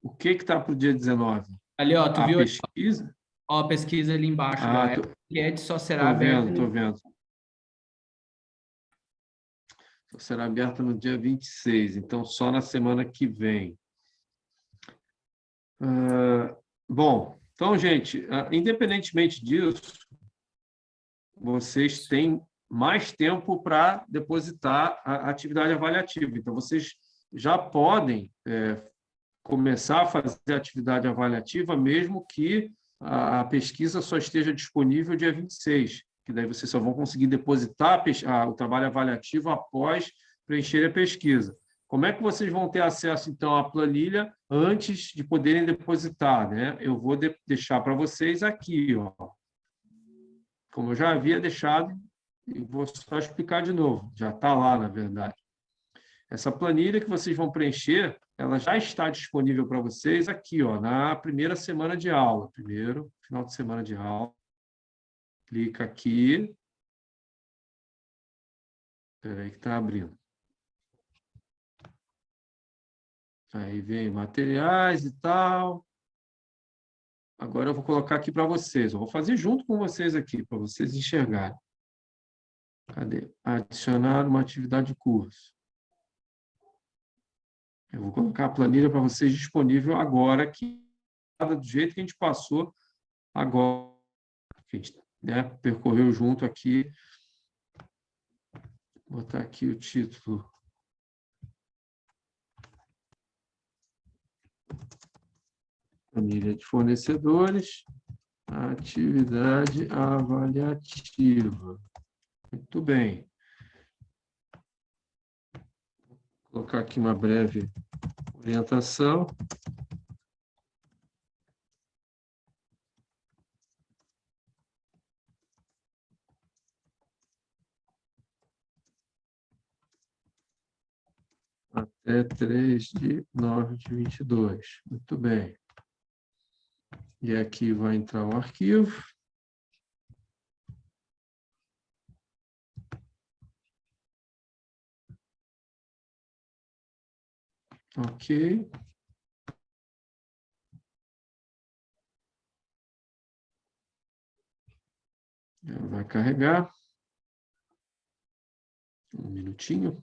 O que está para o dia 19? Ali, ó, tu A viu? pesquisa? Ó, a pesquisa ali embaixo. Ah, A enquete só será aberta. Estou vendo. Será aberta no dia 26, então só na semana que vem. Bom, Então, gente, independentemente disso, vocês têm mais tempo para depositar a atividade avaliativa. Então, vocês já podem começar a fazer a atividade avaliativa, mesmo que a pesquisa só esteja disponível dia 26, que daí vocês só vão conseguir depositar o trabalho avaliativo após preencher a pesquisa. Como é que vocês vão ter acesso, então, à planilha antes de poderem depositar, né? Eu vou deixar para vocês aqui, ó. Como eu já havia deixado, e vou só explicar de novo, já está lá, na verdade. Essa planilha que vocês vão preencher, ela já está disponível para vocês aqui, ó, na primeira semana de aula. Primeiro, final de semana de aula. Clica aqui. Espera aí que está abrindo. Aí vem materiais e tal. Agora eu vou colocar aqui para vocês. Eu vou fazer junto com vocês aqui, para vocês enxergarem. Cadê? Adicionar uma atividade de curso. Eu vou colocar a planilha para vocês disponível agora aqui, do jeito que a gente passou agora. Que a gente, né, percorreu junto aqui. Vou botar aqui o título. Planilha de fornecedores. Atividade avaliativa. Muito bem. Vou colocar aqui uma breve orientação. Até 3/9/22. Muito bem. E aqui vai entrar o arquivo. Ok. Ela vai carregar. Um minutinho.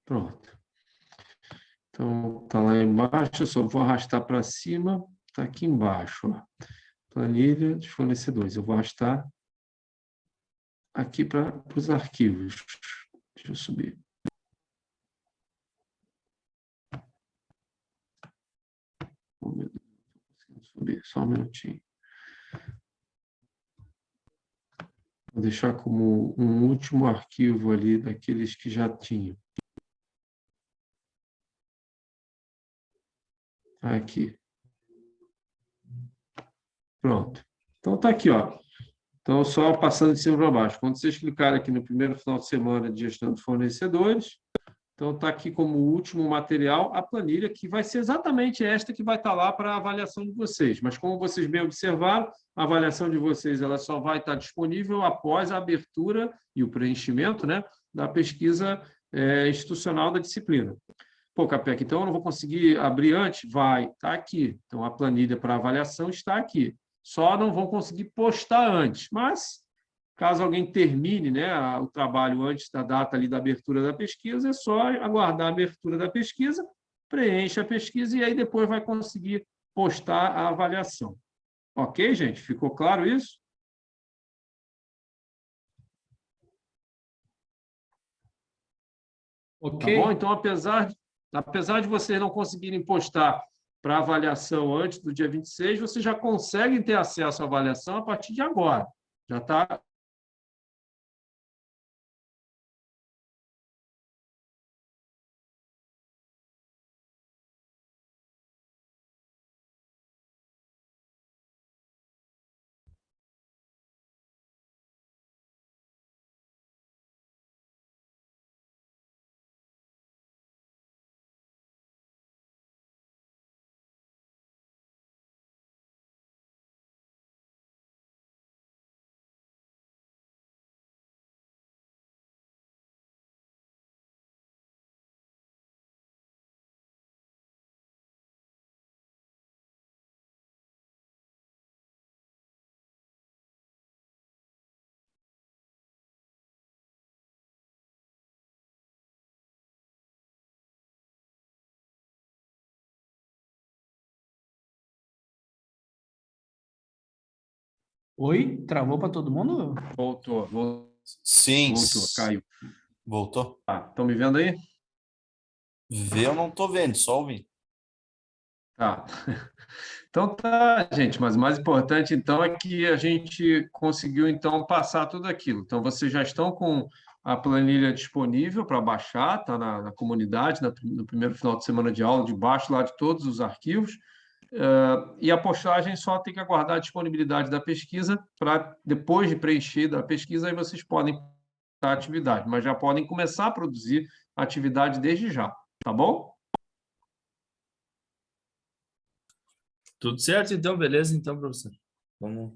Pronto. Então, está lá embaixo, eu só vou arrastar para cima. Está aqui embaixo, ó. Planilha de fornecedores. Eu vou arrastar aqui para os arquivos. Deixa eu subir. Oh, meu Deus, não estou conseguindo subir. Só um minutinho. Vou deixar como um último arquivo ali daqueles que já tinham. Aqui. Pronto. Então, está aqui, ó. Então, só passando de cima para baixo. Quando vocês clicarem aqui no primeiro final de semana de gestão de fornecedores, então está aqui como último material a planilha, que vai ser exatamente esta que vai estar lá para a avaliação de vocês. Mas, como vocês bem observaram, a avaliação de vocês ela só vai estar disponível após a abertura e o preenchimento, né, da pesquisa institucional da disciplina. Pô, Capec, então eu não vou conseguir abrir antes? Vai, está aqui. Então, a planilha para avaliação está aqui. Só não vão conseguir postar antes, mas caso alguém termine, né, o trabalho antes da data ali da abertura da pesquisa, é só aguardar a abertura da pesquisa, preenche a pesquisa e aí depois vai conseguir postar a avaliação. Ok, gente? Ficou claro isso? Ok. Tá bom? Então, apesar de vocês não conseguirem postar para avaliação antes do dia 26, vocês já conseguem ter acesso à avaliação a partir de agora. Já está Oi? Travou para todo mundo? Voltou, Sim, caiu. voltou. Tá, estão me vendo aí? Vê, eu não tô vendo, só ouvindo. Tá. Então tá, gente, mas o mais importante então é que a gente conseguiu então passar tudo aquilo. Então vocês já estão com a planilha disponível para baixar, tá na comunidade, no primeiro final de semana de aula, debaixo lá de todos os arquivos. E a postagem só tem que aguardar a disponibilidade da pesquisa para depois de preencher a pesquisa, aí vocês podem a atividade, mas já podem começar a produzir a atividade desde já, tá bom? Tudo certo, então, beleza, então, professor. Vamos.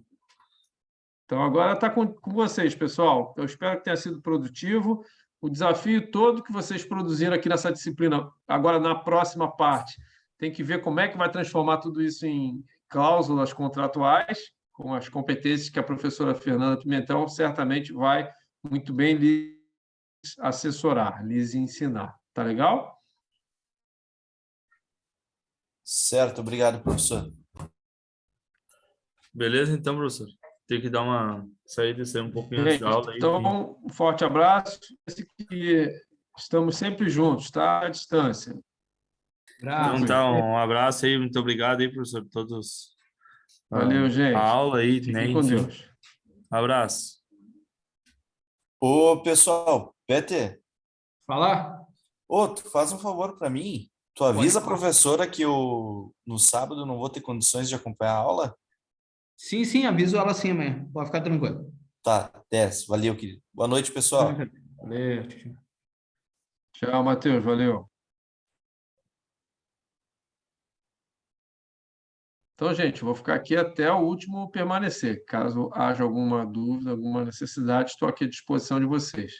Então, agora está com vocês, pessoal. Eu espero que tenha sido produtivo. O desafio todo que vocês produziram aqui nessa disciplina, agora na próxima parte, tem que ver como é que vai transformar tudo isso em cláusulas contratuais, com as competências que a professora Fernanda Pimentel certamente vai muito bem lhes assessorar, lhes ensinar. Tá legal? Certo, obrigado, professor. Beleza, então, professor. Tem que dar uma saída, sair um pouquinho antes Gente, da aula aí, enfim. então, um forte abraço. Que estamos sempre juntos, tá? À distância. Então tá, um abraço aí, muito obrigado aí, professor, por todos Valeu, a gente. aula aí, né, Fiquem com enfim. Deus. Abraço. Ô, pessoal, Peter, Falar? tu faz um favor para mim. Tu avisa a professora que no sábado eu não vou ter condições de acompanhar a aula? Sim, sim, aviso ela sim amanhã. Pode ficar tranquilo. Tá, desce. Valeu, querido. Boa noite, pessoal. Valeu, tchau. Tchau, Matheus. Valeu. Então, gente, vou ficar aqui até o último permanecer. Caso haja alguma dúvida, alguma necessidade, estou aqui à disposição de vocês.